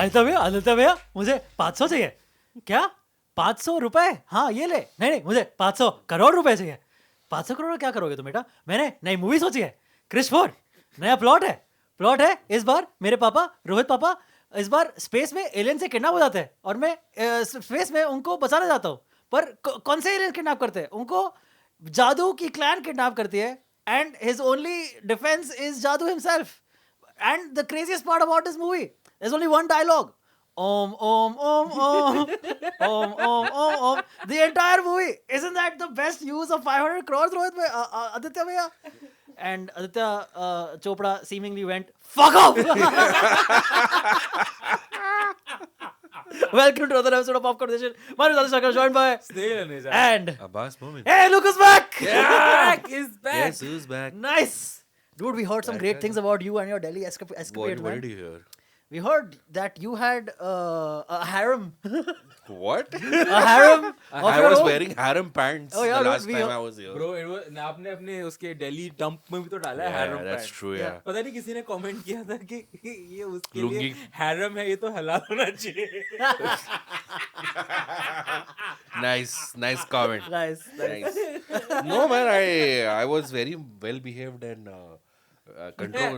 आदित्य भैया मुझे 500 चाहिए। क्या 500 रुपए? हाँ ये ले। नहीं मुझे 500 करोड़ रुपए चाहिए। 500 करोड़ क्या करोगे तुम बेटा? मैंने नई मूवी सोची है, क्रिश 4। नया प्लॉट है इस बार मेरे पापा रोहित पापा इस बार स्पेस में एलियन से किडनैप हो जाते हैं और मैं स्पेस में उनको बचाने जाता हूँ। पर कौन से एलियन किडनैप करते हैं? उनको जादू की क्लैन किडनैप करती है and his only defence is Jadoo himself. And the craziest part about this movie, there's only one dialogue. Om, om, om, om. Om, om, om, om. The entire movie. Isn't that the best use of 500 crores, Rohit bhai? Aditya bhaiya? And Aditya Chopra seemingly went, fuck off! Welcome to another episode of Pop Conversation. My name is Aditya Shankar, joined by... And... Abbas Momin. Hey, look who's back! He's back. Yes, who's back? Nice! Dude, we heard some great things about you and your Delhi escapades, What man. did you hear? We heard that you had a harem. What? A harem of I your was own. wearing harem pants Oh, yeah, the dude, last we- time I was here. Bro, आपने अपने उसके Delhi dump में भी तो डाला है Yeah, harem that's pant. true, yeah. पता नहीं किसी ने कमेंट किया था कि ये उसके लुंगी। लिए हैरम है, ये तो हलाल होना चाहिए। Nice comment. Nice. Nice. No man, I was very well behaved and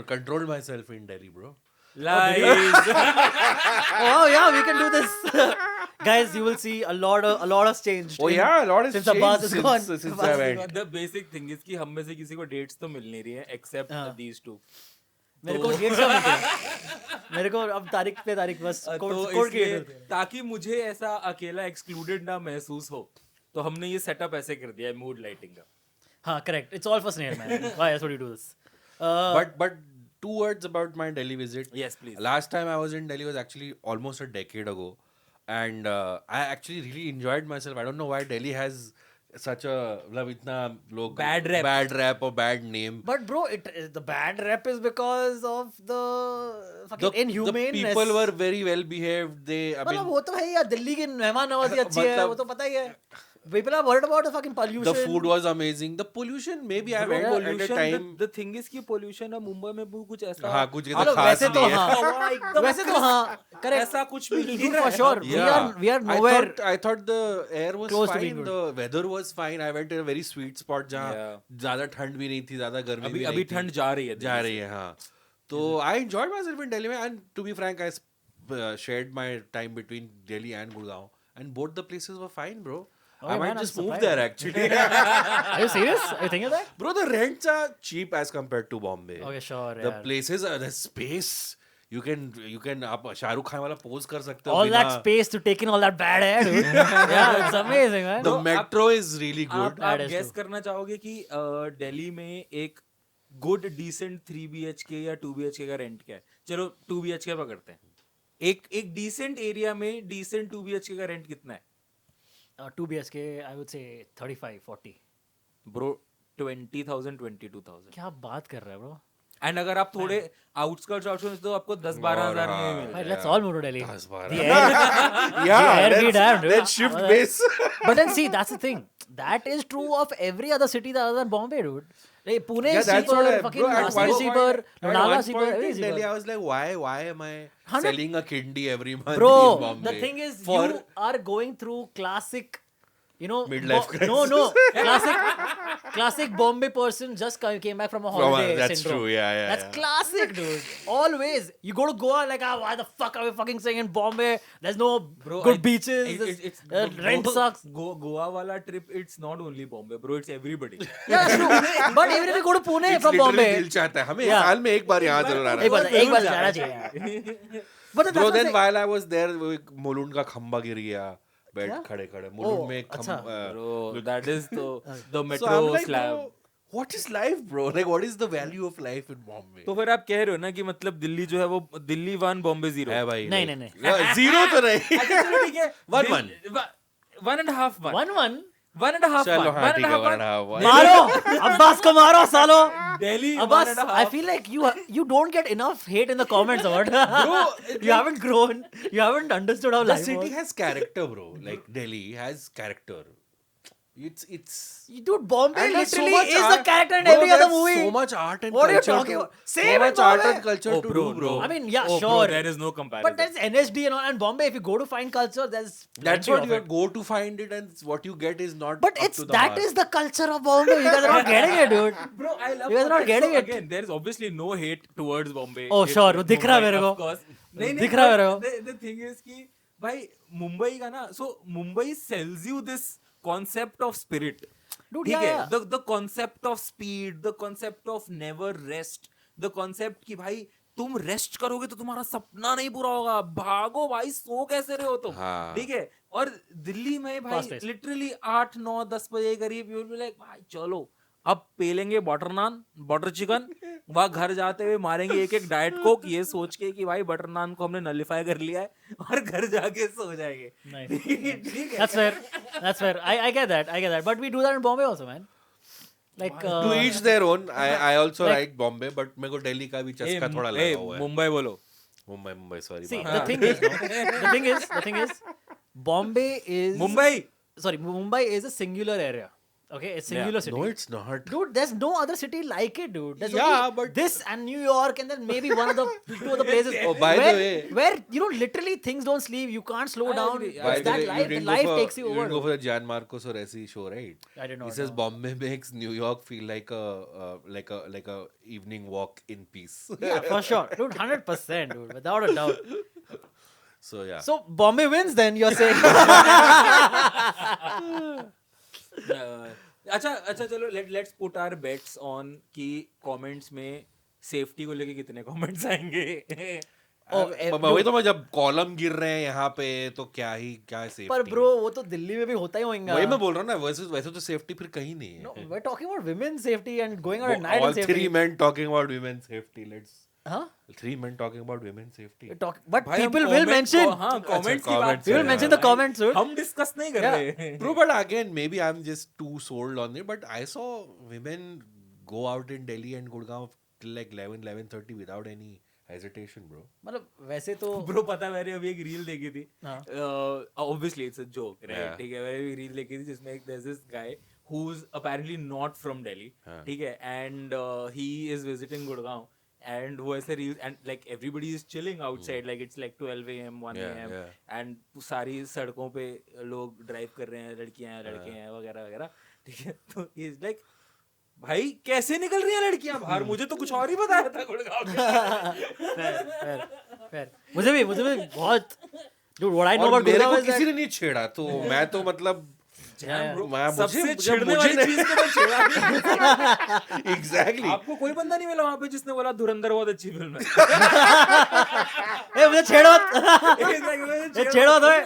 controlled myself in Delhi, bro. Lies. Oh yeah, we can do this. Guys, you will see a lot has changed. Oh yeah, a lot has since changed Abbas is gone. since Abbas I is went. gone. The basic thing is कि हम में से किसी को dates तो मिल नहीं रही है except हाँ. these two। मेरे को डेट्स का मिलता मेरे को अब तारीख पे तारीख बस तो कोड के इसलिए ताकि मुझे ऐसा अकेला excluded ना महसूस हो, तो हमने ये setup ऐसे कर दिया है mood lighting का। हाँ correct, it's all for snail man. Why that's what you do this. But 2 words about my Delhi visit. Yes, please. Last time I was in Delhi was actually almost a decade ago, and I actually really enjoyed myself. I don't know why Delhi has such a itna log Bad rap or bad name. But bro, the bad rep is because of the fucking The inhumaneness. people were very well behaved. I मतलब mean, वो तो है यार, दिल्ली की मेहमान नवाजी अच्छी है, मतलब- वो तो पता ही है. People are worried about the fucking pollution. the food was amazing. The pollution, maybe I went at a time. The thing is कि pollution अब मुंबई में भी कुछ ऐसा हाँ, कुछ ऐसा मतलब खास वैसे तो नहीं है. हाँ, हवा एकदम वैसे तो हाँ, correct. ऐसा कुछ भी नहीं For sure. Yeah. We are nowhere. I thought the air was close to being fine. good. The weather was fine. I went to a very sweet spot जहाँ Yeah. ज़्यादा ठंड भी नहीं थी, ज़्यादा गर्मी भी अभी नहीं थी. ठंड जा रही है जा रही है, हाँ. तो I enjoyed myself in Delhi में, and to be frank, I shared my time between Delhi and Gurgaon, and both the places were fine, bro. Oh, I man, might I'm just move surprised. there actually. Are you serious? Are you thinking of that? Bro, the rents are cheap as compared to Bombay. Okay, sure. The यार. places are the space. You can आप शाहरुख खान वाला pose कर सकते हो All that बिना- space to take in all that bad air, dude. Yeah, it's amazing, man. The metro is really good. आप That is guess true. करना चाहोगे कि दिल्ली में एक गुड डिसेंट 3 BHK या 2 BHK का रेंट क्या है? चलो 2 BHK पकड़ते हैं। एक डिसेंट एरिया में डिसेंट 2 BHK का रेंट कितना है? 2 BHK, I would say 35, 40. Bro 20,000 22,000। क्या बात कर रहा है, bro? एंड अगर आप थोड़े आउटस्कर्ट्स तो आपको 10-12 हजार में Wait, mill let's all move to Delhi. 10-12. The air, Yeah, the air be damned, dude. let's shift base. But then see, that's the thing. That is true of every other city other than Bombay, dude. Like, Pune is that's cheaper, what I- fucking bro, at Nashik one is cheaper, point- at Lonavala one is cheaper, point everything in is Delhi, cheaper. I was like, why am I 100 selling a kindi every month Bro, in Bombay? the thing is, For you are going through classic, you know, Midlife no, classic Bombay person just came back from a holiday. that's syndrome. true, yeah, That's yeah. classic, dude. Always, you go to Goa like, why the fuck are we fucking staying in Bombay? There's no good beaches. Rent sucks. Goa वाला trip it's not only Bombay bro, it's everybody. Yeah, that's true. But even if you go to Pune It's from literally Bombay, दिल चाहता है हमें Yeah. साल में एक बार यहाँ जरूर आना एक बार जाना चाहिए. But Bro, that's then while I was there, वो एक मोलून का खंबा गिर गया. बैठ क्या? खड़े मोलून में एक अच्छा. Bro that is the So metro I'm like, slab. bro, what is life, bro? Like, what is the value of life in Bombay? तो फिर आप कह रहे हो ना कि मतलब दिल्ली जो है वो दिल्ली 1 बॉम्बे 0 है भाई. नहीं. Zero तो नहीं. अच्छा चलो ठीक है 1-1. 1.5 1-1. 1.5 चलो हाँ ठीक है 1.5. मारो अब्बास को मारो सालो. Delhi Abbas, 1.5 I feel like you don't get enough hate in the comments about. You haven't grown. You haven't understood how The life city works. has character, bro. Like Delhi has character. It's Dude, Bombay and there's so literally much is the art. character in Bro, every other there's movie. So much art and What are you culture. talking about? So Same in much art Bombay. and culture Oh, to bro, do, bro. no. I mean, yeah, Oh, sure. bro, there is no comparison. But there's NSD and all, and Bombay. If you go to find culture, there's That's plenty what of you it. go to find it, and what you get is not. But up it's to the that mark. is the culture of Bombay. You guys are not getting it, dude. Bro, I love You guys are not Bombay. getting So it. Again, there is obviously no hate towards Bombay. Oh, If sure, it's वो दिख रहा है Mumbai, मेरे को. of course. दिख रहा है मेरे को. The thing is कि भाई मुंबई का ना, so Mumbai sells you this concept of spirit. Dude, ठीक yeah, है? yeah. The concept of speed, the concept of never rest, the concept कि भाई तुम रेस्ट करोगे तो तुम्हारा सपना नहीं पूरा होगा, भागो भाई, सो कैसे रहे हो तुम, हाँ. ठीक है? और दिल्ली में भाई Fast paced. लिटरली 8 9 10 बजे के करीब यू विल बी लाइक भाई चलो अब पेलेंगे बटर नान, बटर चिकन, वहां घर जाते हुए मारेंगे एक एक डाइट कोक, ये सोच के कि भाई बटर नान को हमने नलिफाई कर लिया है और घर जाके सो जाएंगे. Nice. ठीक है. That's fair. That's fair. I get that. I get that. But we do that in Bombay also, man. Like To each their own. I also Like- like Bombay, but मेरे को दिल्ली का भी ए, चस्का थोड़ा ए, लगा हुआ है. मुंबई बोलो. Mumbai sorry. see, Baba. the thing is, no, the thing is, Bombay is Mumbai. Sorry, Mumbai is a singular area. Okay, a singular city. No, it's not. Dude, there's no other city like it, dude. There's Yeah, only but- this and New York, and then maybe one of the two other places. Oh, by the where, way- where you know, literally things don't sleep. You can't slow I down. agree. By It's the that way, life. The life takes you you didn't go over. for the Jan Marcos or Resi show, right? I did not. He says know. Bombay makes New York feel like a evening walk in peace. Yeah, for sure, dude. 100%, dude, without a doubt. So yeah. So Bombay wins, then you're saying? अच्छा अच्छा चलो let's put our bets on कि comments में safety को लेके कितने comments आएंगे. वही तो मैं जब कॉलम गिर रहे हैं यहाँ पे तो क्या सेफ्टी. पर ब्रो वो तो दिल्ली में भी होता ही होगा. वही मैं बोल रहा हूँ ना, वैसे तो सेफ्टी फिर कहीं नहीं है. No, we're talking about women's safety and going out at night All and safety. three men talking about women's safety. Huh? 3 men talking about women's safety. But भाई, हम people will comment- mention. हाँ comments की comments, बात We will कर mention रहे the हैं. comments, dude. हम discuss नहीं कर Yeah. रहे. Bro, but again, maybe I'm just too sold on it. But I saw women go out in Delhi and Gurgaon till like 11:30 without any hesitation, bro. मतलब वैसे तो bro पता है मैंने अभी एक रील देखी थी. हाँ. Obviously it's a joke, right? Yeah. ठीक है, मैंने एक रील देखी थी जिसमें there's this guy who's apparently not from Delhi. हाँ. ठीक है, and he is visiting Gurgaon. And वो ऐसे reels and like everybody is chilling outside, like it's like 12 a.m. 1 Yeah, a.m. yeah. and सारी सड़कों पे लोग ड्राइव कर रहे हैं, लड़कियां हैं, लड़के हैं वगैरह वगैरह. ठीक है, तो he is like भाई कैसे निकल रही हैं लड़कियां बाहर, मुझे तो कुछ और ही बताया था गुड़गांव के. fair. मुझे भी बहुत dude what I know और about मेरे Gurgaon को is किसी that ने नहीं छेड़ा तो मैं तो मतलब सबसे छिड़ने वाली चीज को मैं छेड़ा नहीं. एग्जैक्टली. आपको कोई बंदा नहीं मिला वहां पे जिसने बोला धुरंधर बहुत अच्छी फिल्म है. ए मुझे छेड़ो मत. ए छेड़ो मत ओए.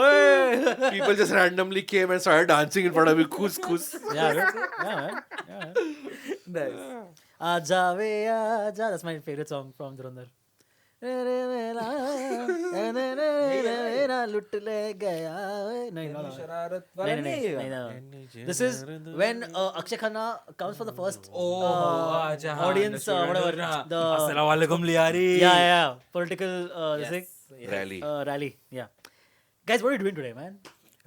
ओए. People just randomly came and started dancing in front of me. Khus. Yeah, dude. Yeah, man. Yeah, man. Nice. आजा वे आजा. That's my favorite song from Dhurandhar. लुट ले गया. नहीं, no, no. शरारत वाला नहीं है. नहीं. This is when Akshay Khanna comes for the first आजा, audience, whatever. The अस्सलाम वालेकुम Lyari. yeah. Political this thing. Rally. Rally. Yeah. Guys, what are you doing today, man?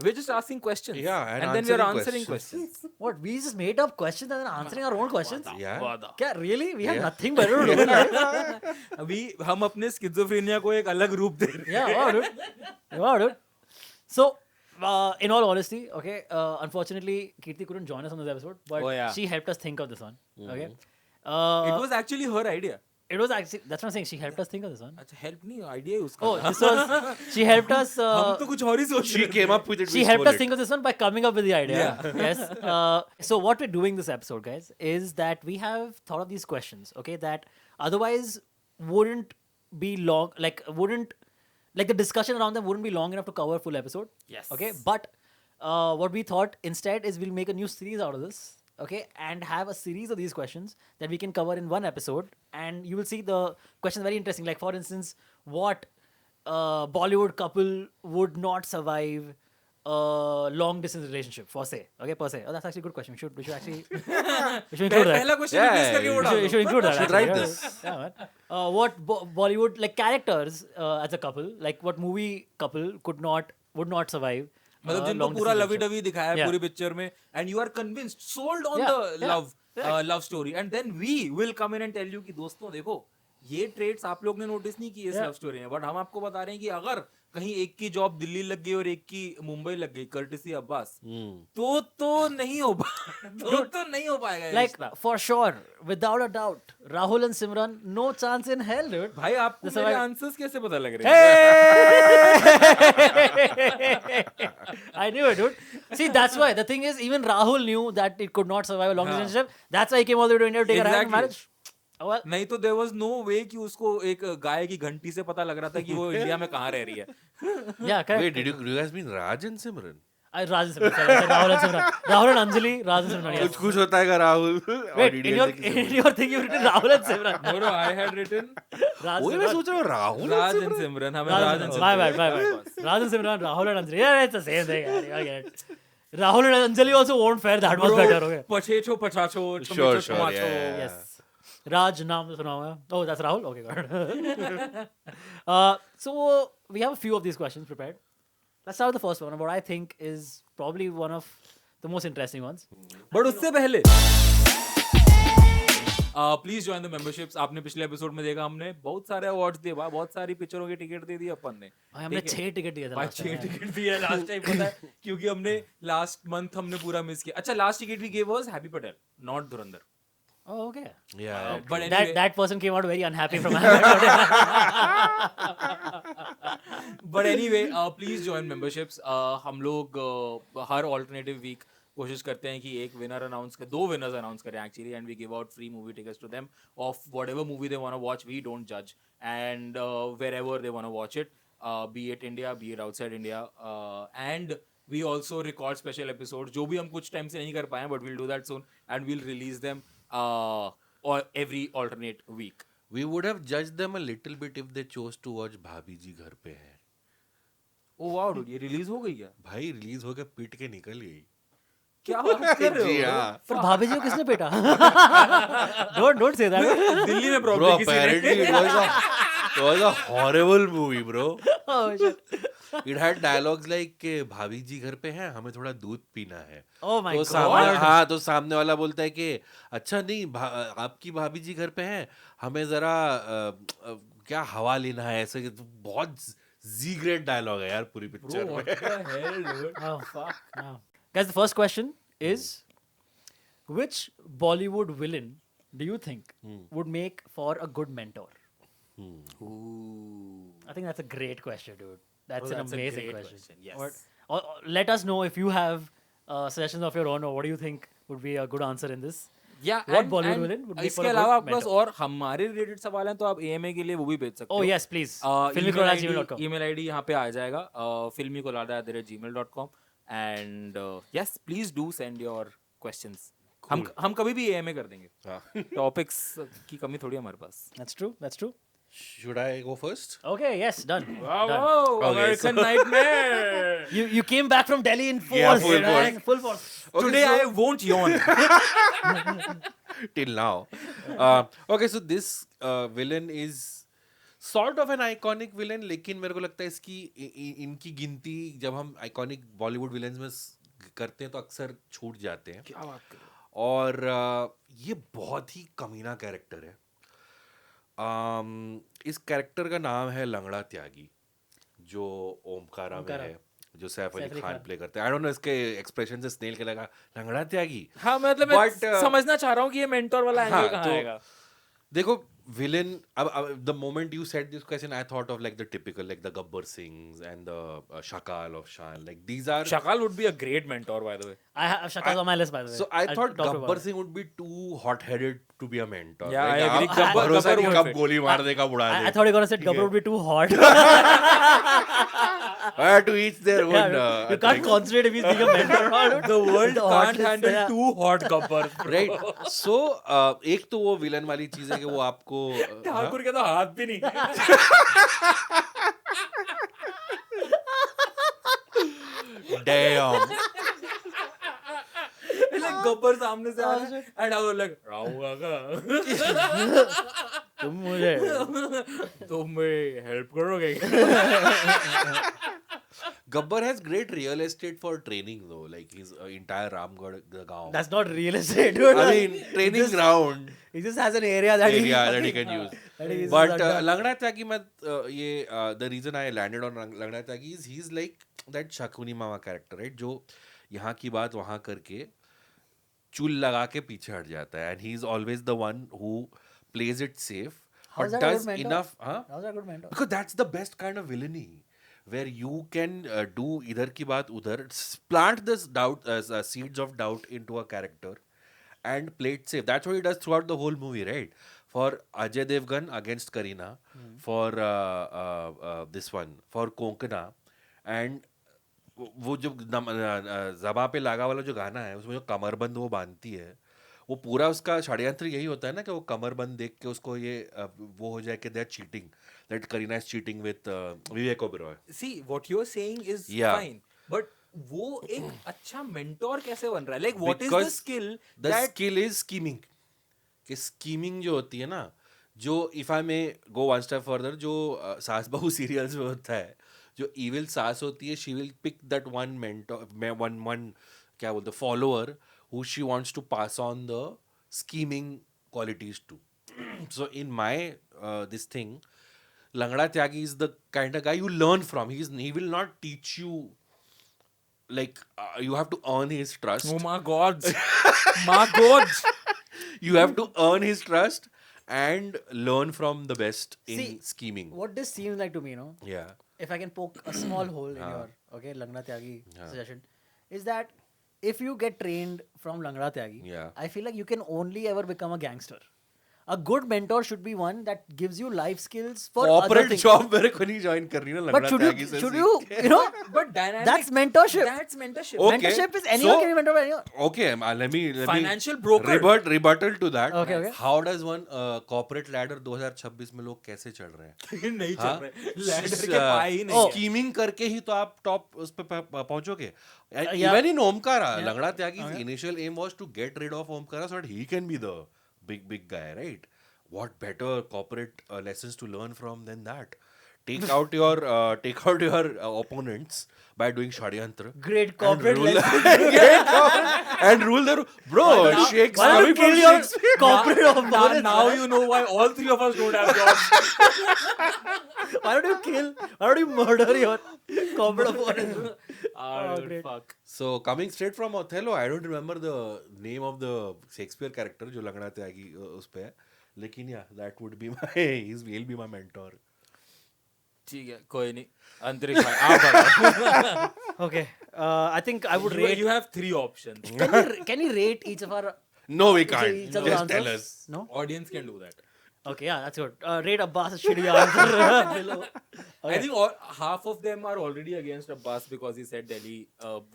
We're just asking questions. Yeah, and then we're answering answering questions. questions. What? We just made up questions and then answering our own questions? Yeah. क्या really? We have Yeah. nothing better to do in life. अभी हम अपने schizophrenia को एक अलग रूप दे रहे हैं. Yeah, wow, dude. Wow, dude. So, in all honesty, okay, unfortunately, Kirti couldn't join us on this episode, but Oh, yeah. she helped us think of this one. Okay. It was actually her idea. It was actually, that's what I'm saying, she helped us think of this one. अच्छा help नहीं, idea ही उसका Oh, था. this was, she helped us, हम तो कुछ और ही सोच She रहे थे. came up with it. she we helped stole us it. think of this one by coming up with the idea. Yes. So what we're doing this episode, guys, is that we have thought of these questions, okay, that otherwise wouldn't be long, like the discussion around them wouldn't be long enough to cover a full episode. Yes. Okay. But what we thought instead is we'll make a new series out of this. Okay, and have a series of these questions that we can cover in one episode, and you will see the questions very interesting. Like for instance, what Bollywood couple would not survive a long distance relationship per se? Oh, that's actually a good question. We should actually we should include that. पहला question Yeah, replace करके you उड़ा You should include that. Should actually, write yeah. this. Yeah, man. What Bollywood like characters as a couple, like what movie couple would not survive मतलब जिनको long पूरा distance लवी relationship. Dovey दिखाया है Yeah. पूरी picture में and you are convinced sold on Yeah, the yeah, love story and then we will come in and tell you कि दोस्तों देखो ये ट्रेड्स आप लोग ने नोटिस नहीं किए इस Yeah. लव स्टोरी में, बट हम आपको बता रहे हैं कि अगर कहीं एक की जॉब दिल्ली लग गई और एक की मुंबई लग गई कर्टिसी अब्बास, तो नहीं हो तो नहीं हो पाएगा ये Like रिश्ता। for sure, without a doubt, Rahul and Simran, no chance in hell, dude. भाई आपको जैसे मेरे भाई- आंसर्स कैसे पता लग रहे हैं? I knew it, dude. See, that's why. The thing is, even Rahul knew that it could not survive a long हाँ. relationship. That's why he came all the way to India to take a Exactly. marriage. Oh, well. नहीं तो there was no वे कि उसको एक गाय की घंटी से पता लग रहा था कि वो इंडिया में कहाँ रह रही है। Yeah, correct. Wait, do you guys mean Raj and Simran? Raj and Simran. Sorry, I said Rahul and Simran. Rahul and Anjali, Raj and Simran. Yes. कुछ होता है Rahul Wait, in your thing, you've written Rahul and Simran. No, no, I had written Raj वही मैं सोच रहा हूँ Rahul Raj and Simran. हमें Raj Raj and and Simran. My Simran. bad. Raj and Simran, Rahul and Anjali. Yeah, it's the same thing. I get it. Rahul and Anjali also won't fare that much better. Okay. Pachhecho, pachacho, Sure, tomato, tomato. yeah. Yes. Raj नाम तो सुना हुआ है. Oh, that's Rahul? Okay, got it. So, we have a few of these questions prepared. Let's start with the first one, what I think is probably one of the most interesting ones. But उससे पहले please join the memberships. आपने पिछले episode में देखा हमने बहुत सारे awards दिए, बहुत सारी पिक्चरों की टिकट दे दी अपन ने। भाई हमने 6 टिकट दिए थे भाई last 6 time. टिकट दिए लास्ट टाइम, पता है क्योंकि हमने लास्ट मंथ हमने पूरा मिस किया। अच्छा, last ticket we gave was happy Patel, not Dhurandhar. Oh, okay. Yeah. But anyway, That person came out very unhappy from but anyway, please join memberships. हम लोग हर alternative week कोशिश करते हैं कि एक विनर अनाउंस कर, 2 विनर्स अनाउंस करें actually, and we give out free movie tickets to them of whatever movie they want to watch. We don't जज, and wherever they want to watch it, be it India, be it outside India, and we also record special episodes जो भी हम कुछ time से नहीं कर पाए, but we'll do that soon and we'll release them or every alternate week. We would have judged them a little bit if they chose to watch भाभी जी घर पे है। Oh wow, dude, ये रिलीज हो गई क्या? भाई रिलीज होकर पीट के निकल गई। क्या बात कर रहे जी हो? हाँ। पर भाभी जी को किसने PETA? Don't say that. Delhi में Bro, प्रॉब्लम किसी apparently ने। it was a horrible movie, bro. Oh shit. It had dialogues like कि भाभी जी घर पे हैं, हमें थोड़ा दूध पीना है। Oh my तो god. सामने हाँ तो सामने वाला बोलता है कि अच्छा नहीं आपकी भाभी जी घर पे हैं, हमें जरा क्या हवा लेना है, ऐसे तो बहुत जी ग्रेट डायलॉग है यार पूरी पिक्चर Bro, में। what the hell, dude? Oh fuck. No. Guys, the first question is, which Bollywood villain do you think would make for a good mentor? Ooh. I think that's a great question, dude. That's Oh, an that's a amazing great question. question, yes. Or let us know if you have suggestions of your own, or what do you think would be a good answer in this. Yeah, What and- Bollywood and villain would be for इसके a अलावा good आपके पास mentor? और हमारे related सवाल हैं तो आप AMA के लिए वो भी भेज सकते Oh हो। yes, please. filmicroll@gmail.com. email ID यहाँ पे आ जाएगा, filmicroll@gmail.com, and yes, please do send your questions. हम कभी भी AMA कर देंगे। हाँ। टॉपिक्स की कमी थोड़ी है हमारे पास। That's true. That's true. Should I go first? Okay. Yes. Done. Wow, Done. Okay, American Nightmare. You came back from Delhi in force. Yeah, full man. force. Full force. Okay, Today so- I won't yawn. Till now. Okay, so this villain is sort of an iconic villain, लेकिन मेरे को लगता है इसकी इनकी गिनती जब हम iconic Bollywood villains में करते हैं तो अक्सर छूट जाते हैं। क्या बात कर रहे हो? और ये बहुत ही कमीना कैरेक्टर है। इस कैरेक्टर का नाम है लंगड़ा त्यागी, जो ओमकारा में है, जो सैफ अली खान प्ले करते हैं। आई डोंट नो इसके एक्सप्रेशन से स्नेल के लगा लंगड़ा त्यागी। हाँ, मतलब मैं But, समझना चाह रहा हूँ कि ये मेंटोर वाला एंगल हाँ, कहाँ तो आएगा। देखो विलेन, अब the moment you said this question I thought of like the typical like the Gabbar Singhs and the Shakal of Shaan, like these are Shakal would be a great mentor, by the way. I have Shakal on my list, by the way. So I I'll thought talk about Gabbar it. Singh would be too hot-headed to be a mentor. Yeah, Like, I agree. आप Gabbar- भरोसा Gabbar नहीं would कब fit. गोली मार दे कब उड़ा I they. thought you were gonna say Gabbar would be too hot. To each their own. Yeah, you can't thing. concentrate if he's being a mentor. The world The can't hottest, handle yeah. too hot Gabbar. Right. So एक तो वो villain वाली चीज है कि वो आपको ठाकुर के तो हाथ भी नहीं। damn. Like गब्बर सामने से आ रहा है and I was like Rahu काका तुम मुझे तुम मेरी हेल्प करोगे? Gabbar has great real estate for training though, like his entire Ramgarh gaon. That's not real estate, dude. I mean, training ground He just has an area that area that he fucking- can use. that he uses But Adda. Langda Tyagi, the reason I landed on Langda Tyagi is he's like that Shakuni Mama character, right? जो यहाँ की बात वहाँ करके चुल लगा के पीछे हट जाता है, and he's always the one who plays it safe, How's but that a does good mentor? enough. How's that a good mentor? Because that's the best kind of villainy, where you can do इधर की बात उधर, plant this doubt seeds of doubt into a character and play it safe. That's what he does throughout the whole movie, right? For Ajay Devgan against Kareena, for this one, for Konkana, and वो जो ज़बा पे लागा वाला जो गाना है उसमें जो कमरबंद वो बांधती है, वो पूरा उसका षड्यंत्र यही होता है ना कि वो कमरबंद देख के उसको ये वो हो जाए कि they are cheating, that Kareena is cheating with Vivek Oberoi. See, what you're saying is Yeah. fine, but वो एक अच्छा mentor कैसे बन रहा है? Like, what is the Because skill the that skill is scheming. कि scheming जो होती है ना, जो if I may go one step further, जो सास बहू सीरियल्स में होता है, जो evil सास होती है, she will pick that one mentor, one क्या बोलते हैं, follower who she wants to pass on the scheming qualities to. So in my this thing, Langda Tyagi is the kind of guy you learn from. He will not teach you, like you have to earn his trust. oh my god, my god, You have to earn his trust and learn from the best in See, scheming. What this seems like to me, Yeah. if I can poke a small hole in your Langda Tyagi suggestion, is that if you get trained from Langda Tyagi, Yeah. I feel like you can only ever become a gangster. A good mentor should be one that gives you life skills for other Corporate things. job मेरे को नहीं join करनी ना But Langda should Tyagi you, से should सीख you, you know, but dynamic, that's mentorship. that's mentorship. Okay. Mentorship is anyone So- can be mentored by anyone. Okay, let me Financial broker. rebuttal to that. Okay, okay. How does one corporate ladder 2026 में लोग कैसे चढ़ रहे हैं? नहीं हाँ? चल रहे, ladder के पाए ही नहीं है। Scheming करके ही तो आप top उस पे पहुंचोगे. And Yeah. even in Omkara, Langda Tyagi's initial aim was to get rid of Omkara so that he can be the big guy, right? What better corporate lessons to learn from than that? Take out your opponents by doing Shadyantra. Great corporate rule lesson. And rule the bro. Shakespeare. Why don't you coming from kill your Shakespeare. corporate now, opponents? now you know why all three of us don't have jobs. Why don't you murder your corporate opponents? Oh, great. fuck. So coming straight from Othello, I don't remember the name of the Shakespeare character जो लगना त्यागी उस पे है. लेकिन yeah, that would be he'll be my mentor. ठीक है, कोई नहीं, अंतरिक्ष भाई, आप बताओ। Okay, I think I would You- rate. you have three options. Can you rate each of our No, we can't. each of our Just tell answers? us. No. Audience can do that. Okay, yeah, that's good. Rate Abbas' shitty answer below. I think half of them are already against Abbas because he said Delhi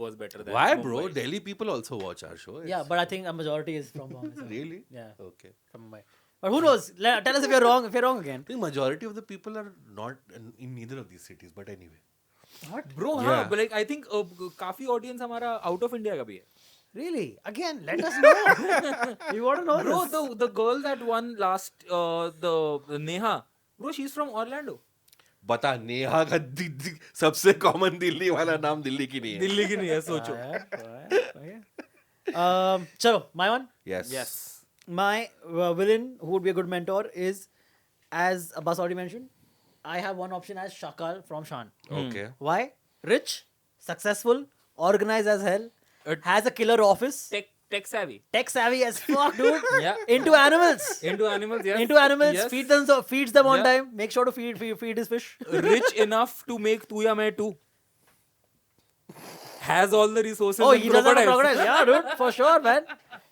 was better than Why, Mumbai. bro? Delhi people also watch our show. Yeah, but I think a majority is from Bombay. so- Really? Yeah, Okay. from Mumbai. But who knows? Tell us if you're wrong. If you're wrong again. I think majority of the people are not in neither of these cities. But anyway. What? Bro, Yeah. हाँ, but like I think काफी audience हमारा out of India का भी है. Really? Again, let us know. We want to know Bro, this. the girl that won last, the Neha, bro, she's from Orlando. बता नेहा का सबसे common Delhi वाला नाम दिल्ली की नहीं है. दिल्ली की नहीं है, सोचो. Chalo, my one. Yes. Yes. My villain who would be a good mentor is, as Abbas already mentioned, I have one option as Shakal from Shan. Okay. Why? Rich, successful, organized as hell, It- has a killer office, Tech savvy. tech savvy as fuck, dude. Yeah. Into animals. Into animals, yes. Into animals, Yes. feeds them on Yeah. time. Make sure to feed his fish. Rich enough to make Tu Ya Main 2. Has all the resources Oh, and he does have a crocodiles. crocodile. Yeah, dude, for sure, man.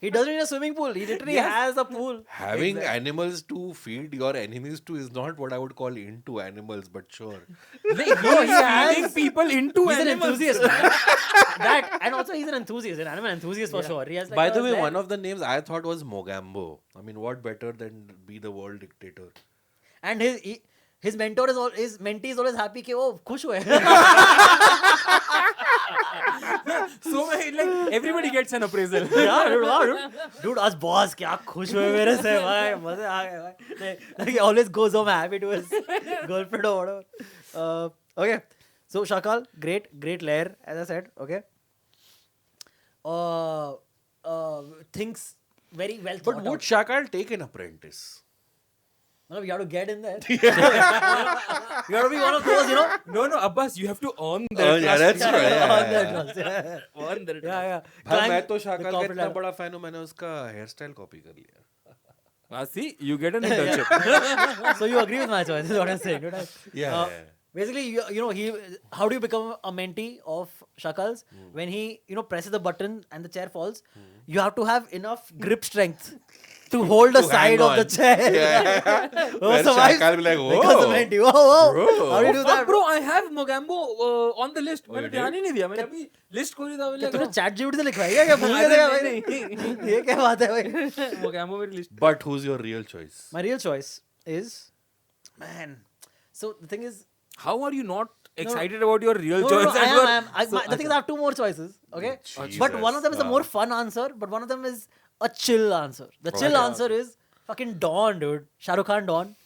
He doesn't need a swimming pool. He literally Yes. has a pool. Having animals to feed your enemies to is not what I would call into animals, but sure. He's feeding people into He's an animals. enthusiast. Man. That and also he's an enthusiast, an animal enthusiast for sure. He has like By the way, land. one of the names I thought was Mogambo. I mean, what better than be the world dictator? and his mentor is his mentee is always happy कि वो खुश हुए. So like everybody gets an appraisal. Yeah, dude, wow, dude, आज boss क्या खुश हुए मेरे से भाई मजे आ गए भाई. Like he always goes home happy to his girlfriend or whatever. Okay, So Shakal, great layer, as I said. Okay. Thinks very well But thought would out. Shakal take an apprentice? No, you have to get in there. You have to be one of those, you know. No, Abbas, you have to earn Oh, that. yeah, that's right. On Yeah, that yeah. trust, yeah. Earn that. Yeah. भाई Climb मैं तो the Shakaal का corporate इतना ladder. बड़ा fan हूँ मैंने उसका hair style copy कर लिया See, you get an internship. So you agree with my choice, is what I'm saying, don't I? Yeah, Uh, yeah. Basically, you know, how do you become a mentee of Shakal's? When he, you know, presses the button and the chair falls, you have to have enough grip strength to hold the To side hang of the on. chair. Yeah. Oh, Then survives Shakal will be like, because the "Whoa, mentee. Whoa. bro." How do you do Fuck, that, bro, I have Mogambo on the list. मैंने you ध्यान did? ही नहीं दिया. मैंने अभी list खोली था. क्या तूने चैट जीपीटी से लिखवाई है क्या भूल गया था क्या भाई? ये क्या बात है भाई? Mogambo मेरी list. But who's your real choice? My real choice is, man. So the thing is, How are you not excited about your real no, choice? I and your- am. The thing is, I have two more choices. Okay, Jesus. but one of them is a Wow. more fun answer, but one of them is a chill answer. The chill Okay. answer is fucking Don, dude. Shah Rukh Khan Don.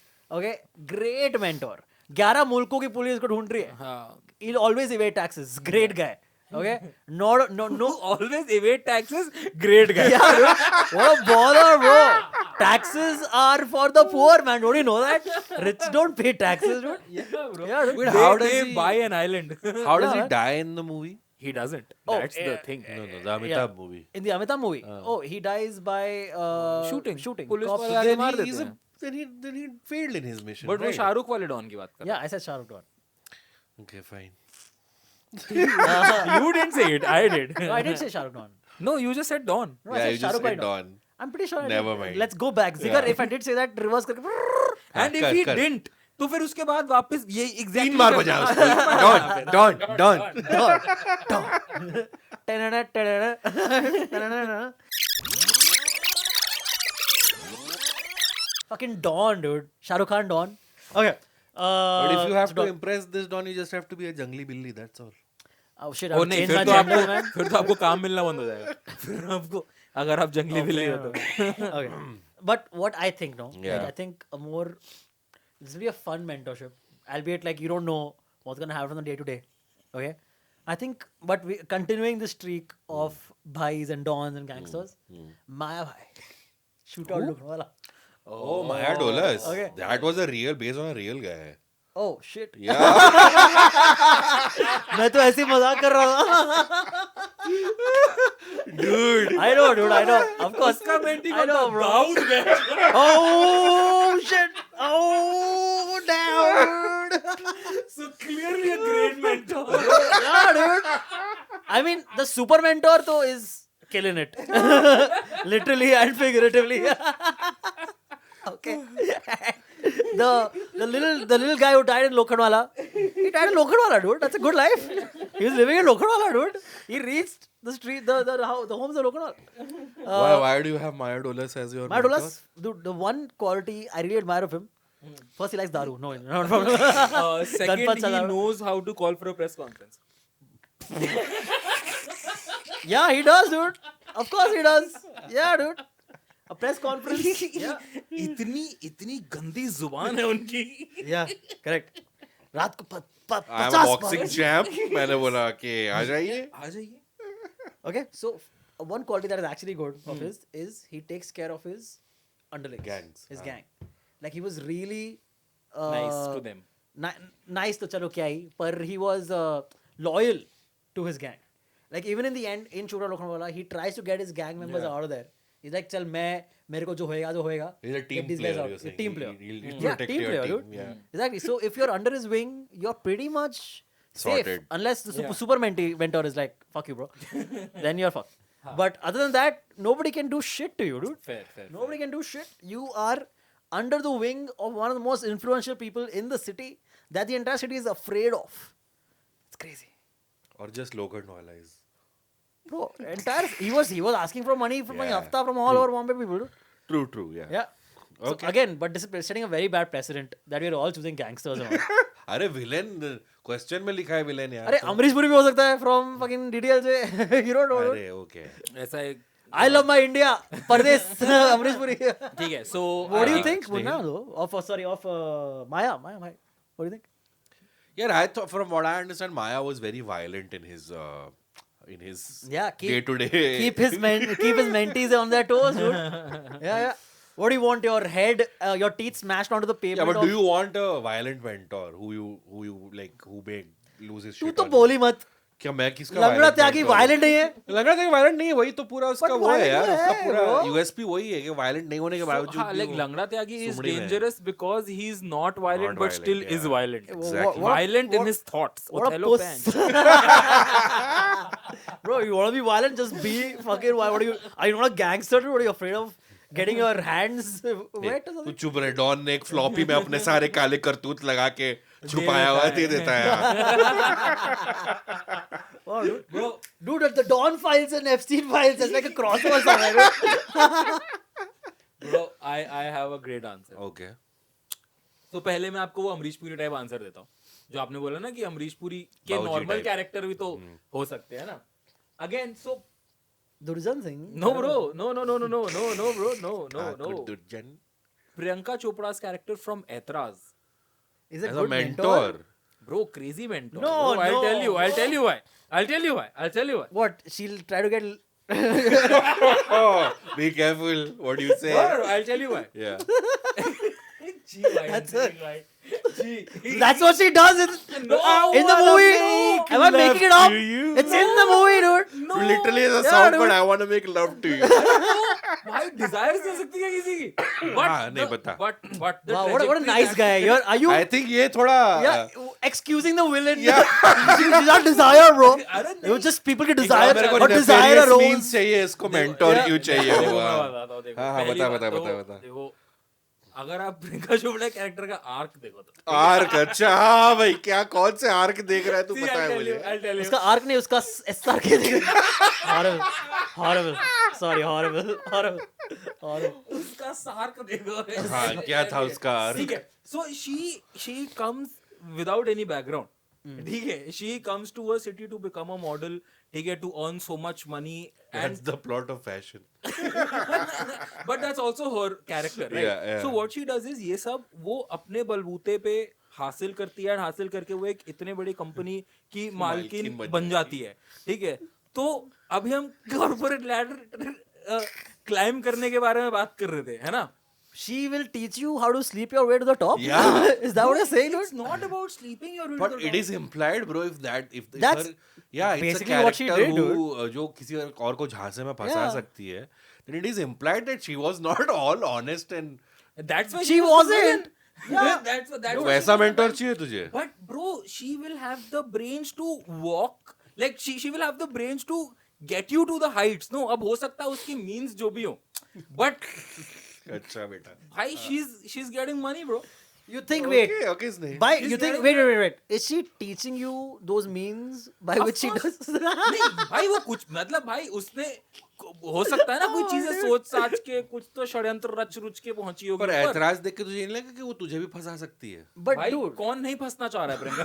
Okay, great mentor. 11 मुल्कों की police को ढूंढ रही है. हाँ. He'll always evade taxes. Great guy. Okay, no. Always evade taxes. Great guy. Yeah, dude. What a baller, bro. Taxes are for the poor, man. Don't you know that? Rich don't pay taxes, dude. Yeah, bro. Yeah, dude. Wait, They, how does they he- buy an island. How does Yeah. he die in the movie? He doesn't. Oh, That's the thing. No, the Amitabh movie. In the Amitabh movie. Oh, he dies by Shooting. Shooting. Police Cops- वाले आके मार Then देते हैं. then he failed in his mission. But वो right? Shahrukh वाले don की बात कर Yeah, I said Shah Rukh Khan. Okay, fine. You didn't say it. I did. No, I didn't say Shah Rukh Khan. No, you just said Don. No, I Yeah, said you Shah just Rukh by said Dawn. Dawn. I'm pretty sure. I Never did. mind. Let's go back. Zigar, Yeah. if I did say that, reverse करके. And if कर, he कर. didn't, तो फिर उसके बाद वापस ये exactly 3 बार बजा उसको. Dawn. Ta-da-da, ta-da-da, ta-da-da. Fucking Dawn, dude. Shah Rukh Khan Dawn. Okay. But if you have so to Dawn- impress this Dawn, you just have to be a jungly billy. That's all. Oh shit! O I've नहीं changed फिर my तो gender, आपको man. फिर तो आपको काम मिलना बंद हो जाएगा फिर आपको अगर आप जंगली बिल्ली हो तो Okay. But what I think, no, Yeah. like, I think a more, this will be a fun mentorship, albeit like you don't know what's gonna happen on the day to day. Okay, I think, but we continuing the streak of bhais and dons and gangsters. Maya bhai, shootout look wala. Oh, Maya Dolas. Okay. That was a real, based on a real guy. Oh shit! Yeah. मैं तो ऐसे ही मजाक कर रहा था. Dude. I know, dude. I know. Of course. उसका mentee I know, bro. Daud है Oh shit! Oh dude! so clearly a great mentor Yeah, dude. I mean, the super mentor though is killing it, literally and figuratively. Okay. The little guy who died in Lokhandwala, he died in Lokhandwala, dude. That's a good life. He was living in Lokhandwala, dude. He reached the street, the homes of Lokhandwala. Why do you have Maya Dolas as your My mentor? Dolas, dude, the one quality I really admire of him. First, he likes daru. No, second Ganpat he Chalaru. knows how to call for a press conference Yeah, he does, dude. Of course, he does. Yeah, dude. A press conference. Yeah. इतनी गंदी जुबान है उनकी Yeah, correct. रात को I am 50 a boxing champ. मैंने बोला कि आ जाइए. आ जाइए Okay, so one quality that is actually good of his is he takes care of his underlings, Gangs, his हाँ. gang. Like he was really nice to them Nice to chalo kya hi, पर he was loyal to his gang. Like even in the end, in Chura Lokhandwala, he tries to get his gang members out of there. He's like, चल मेरे को जो होएगा जो होएगा. He's a Get team these guys player. out. You're saying. Team player. He'll Yeah, protect team your player, team. dude. Yeah. Exactly. So if you're under his wing, you're pretty much safe. Sorted. Unless the Yeah. super mentor is like, fuck you, bro. Then you're fucked. But other than that, nobody can do shit to you, dude. fair Nobody can do shit. You are under the wing of one of the most influential people in the city that the entire city is afraid of. It's crazy. Or just Lokhandwala is. Bro, he was asking for money from Yeah, Hafta from all over Bombay people, dude. True. Yeah. Yeah. So Okay. again, but this is setting a very bad precedent that we're all choosing gangsters and all. अरे villain question में लिखा है villain यार. अरे अमरीश पुरी भी हो सकता है from fucking DDL से. You don't know, dude. अरे okay. ऐसा एक I love my India. Pardes. Amrish Puri. ठीक है so What do you I think, Munna, though? Of Maya. What do you think? Yeah, I thought from what I understand, Maya was very violent in his Yeah, day to day. keep his mentees on their toes, dude. Yeah. What do you want? Your head, your teeth smashed onto the pavement? Yeah, but do you want a violent mentor who you like who make lose his तू shit? तो on बोली मत. you? क्या मैं किसका लंगड़ा violent त्यागी mentor हूँ? Violent नहीं है. लंगड़ा त्यागी violent नहीं है, वही तो पूरा उसका But वो है violent यार, तो उसका है, पूरा bro. USP वही है कि violent नहीं होने के बावजूद हाँ, भी like वो Langra Tyagi is सुमड़ी में है. dangerous because he's not violent Not but still violent, is yeah. violent. Exactly. Violent in his thoughts. What a Othello puss. Pan. Bro, you want to be violent? Just be fucking. What are you? Are you not a gangster? Dude? Are you afraid of getting your hands wet or तू something? चुप रहे. Don ने एक floppy में अपने सारे काले करतूत लगा के छुपाया हुआ दे देता है यार. Oh, dude, the Dawn files and Epstein files. It's like a crossover somewhere. Bro, I have a great answer. Okay. तो पहले मैं आपको वो अमरीश पुरी टाइप आंसर देता हूँ जो आपने बोला ना कि अमरीश पुरी के बाबूजी नॉर्मल type. कैरेक्टर भी तो हो सकते हैं ना. Again, so Durjan Singh. no bro, no bro, no. Durjan. Priyanka Chopra's character from Aetraz. Is it As a good mentor. Bro, crazy mentor. No, bro, I'll no. tell you why. What? She'll try to get. Oh, be careful what you say. No, I'll tell you why. Yeah. Gee, why? That's Gee, Gee. That's what she does in the movie. Am I making it up? to you. It's in the movie, dude. No. Literally is a Yeah, song, dude. but I want to make love to you. भाई desires दे सकती है किसी की. हाँ, नहीं पता. But the Wow, what a trajectory nice guy. Are you? I think ये थोड़ा Yeah, excusing the villain. Yeah. She's not desire, bro. अरे It was just people के हाँ, desire मेरे को or desire a nefarious role. means चाहिए इसको mentor Yeah. क्यों चाहिए देखो, हुआ. मैं बताता हूँ, देखो. हाँ, हाँ, पहली बता, बात बता, तो, बता, बता. देखो, अगर आप प्रियंका चोपड़ा कैरेक्टर का आर्क देखो तो आर्क. अच्छा, हाँ भाई, क्या कौन से आर्क देख रहा है तू See, पता है मुझे. I'll tell you. उसका आर्क नहीं उसका SR के horrible. Sorry, horrible. उसका सार्क देखो. हाँ, क्या था उसका आर्क. ठीक है. So she comes without any background. ठीक है. She comes to a city to become a model. ठीक है, to earn so much money. And That's the plot of fashion. but that's also her character, right? Yeah. So what she does is ये सब वो अपने बलबूते पे हासिल करती है, हासिल करके वो एक इतने बड़ी कंपनी की मालकिन बन जाती है. ठीक है. तो अभी हम कॉर्पोरेट लैडर क्लाइम करने के बारे में बात कर रहे थे, है ना? She will teach you how to sleep your way to the top. Yeah. Is that what you're saying, It's dude? not about sleeping your way to But the it top. is implied, bro. If That's her, yeah, it's a basically what she character did, who जो किसी और को झांसे में फंसा Yeah. सकती है, then it is implied that she was not all honest and That's why She was the wasn't. villain. Yeah, that's why वैसा she was mentor the- चाहिए तुझे. But bro, she will have the brains to walk. Like she will have the brains to get you to the heights. No, अब हो सकता है उसकी means जो भी हो. But अच्छा बेटा. भाई she's getting money, bro. You think, wait. Okay, नहीं. By She's you think, getting- wait. Is she teaching you those means by Of which she course. does? नहीं भाई वो कुछ मतलब भाई उसने हो सकता है ना कोई चीजें सोच साच के कुछ तो षड्यंत्र रच रुच के पहुंची होगी पर ऊपर. ऐतराज देख के तुझे नहीं लगा कि वो तुझे भी फंसा सकती है. But भाई dude, कौन नहीं फंसना चाह रहा है प्रियंका.